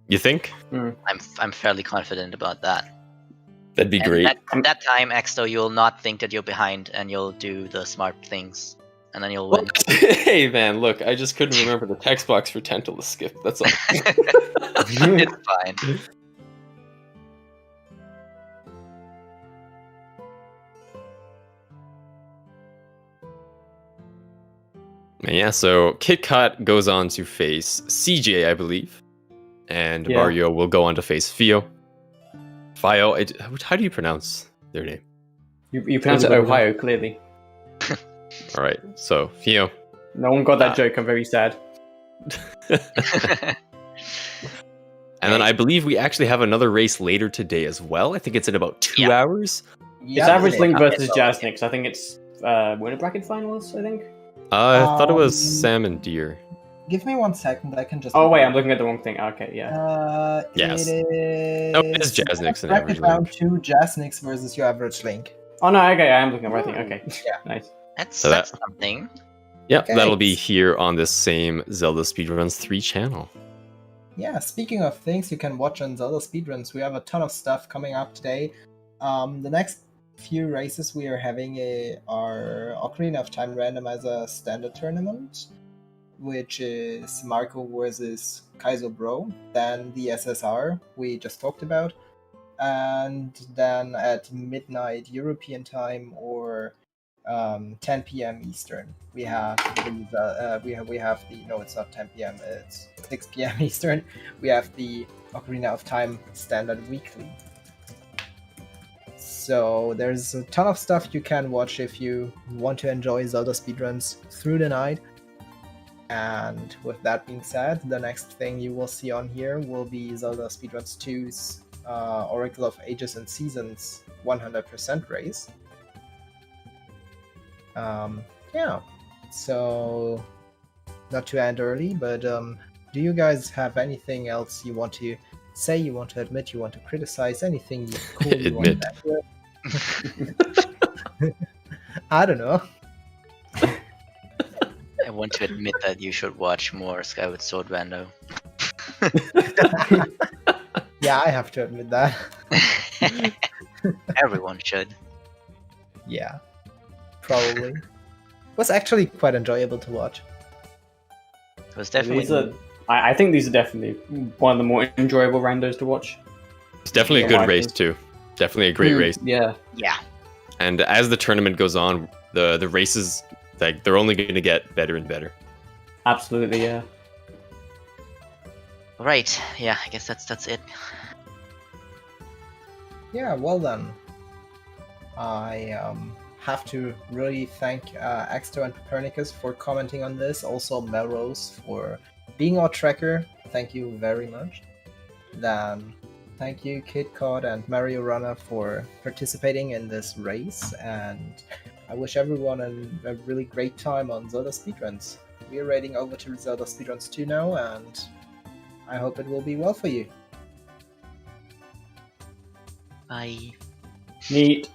C: You think?
B: I'm fairly confident about that.
C: That'd be
B: And
C: great.
B: At that time, Exto, you'll not think that you're behind, and you'll do the smart things, and then you'll win.
C: Hey man, look, I just couldn't remember the text box for Tental to skip. That's all.
B: It's fine.
C: Yeah, so Kitcot goes on to face CJ, I believe, and
D: Yeah.
C: Mario will go on to face Fio. Fio, how do you pronounce their name?
D: You pronounce it Ohio clearly.
C: All right, so Fio.
D: No one got that joke. I'm very sad.
C: And then I believe we actually have another race later today as well. I think it's in about 2
B: Yeah.
C: hours.
D: It's Average Link versus Jasnix. I think it's winner bracket finals. I think.
C: I thought it was
A: Um,
C: Sam and Deer.
A: Give me 1 second. I can just.
D: Oh wait, I'm looking at the wrong thing. Okay, yeah.
C: Yes.
A: It is.
C: No, it is Jasnix and
A: bracket
C: Average
A: round
C: Link.
A: 2, Jasnix versus your average link.
D: Oh no, okay, I am looking at the right thing. Okay,
A: Yeah.
D: nice.
B: That's
C: So that-
B: something.
C: Yep,
A: Okay.
C: that'll be here on this same Zelda Speedruns 3 channel.
A: yeah, speaking of things you can watch on Zelda Speedruns, we have a ton of stuff coming up today. The next few races we are having are Ocarina of Time Randomizer Standard Tournament, which is Marco versus Kaizo Bro, then the SSR we just talked about, and then at midnight European time or 10 p.m. Eastern, we have the no, it's not 10 p.m. It's 6 p.m. Eastern. We have the Ocarina of Time Standard Weekly. So there's a ton of stuff you can watch if you want to enjoy Zelda speedruns through the night. And with that being said, the next thing you will see on here will be Zelda Speedruns 2's Oracle of Ages and Seasons 100% race. Yeah, so not to end early, but do you guys have anything else you want to say, you want to admit, you want to criticize, anything cool you want to add? I don't know.
B: I want to admit that you should watch more Skyward Sword Rando.
A: Yeah, I have to admit that.
B: Everyone should.
A: Yeah, probably. It was actually quite enjoyable to watch.
B: It was definitely.
D: I think these are definitely one of the more enjoyable randos to watch.
C: It's definitely a good race too. Definitely a great race.
D: Yeah.
B: Yeah.
C: And as the tournament goes on, the races, like, they're only going to get better and better.
D: Absolutely, yeah.
B: Right. Yeah, I guess that's it.
A: Yeah, well then. I have to really thank Axto and Copernicus for commenting on this. Also Melrose for being our tracker. Thank you very much. Then thank you Kitcot and Mario Runner for participating in this race. And I wish everyone a really great time on Zelda Speedruns. We are raiding over to Zelda Speedruns 2 now, and I hope it will be well for you.
B: Bye.
D: Neat.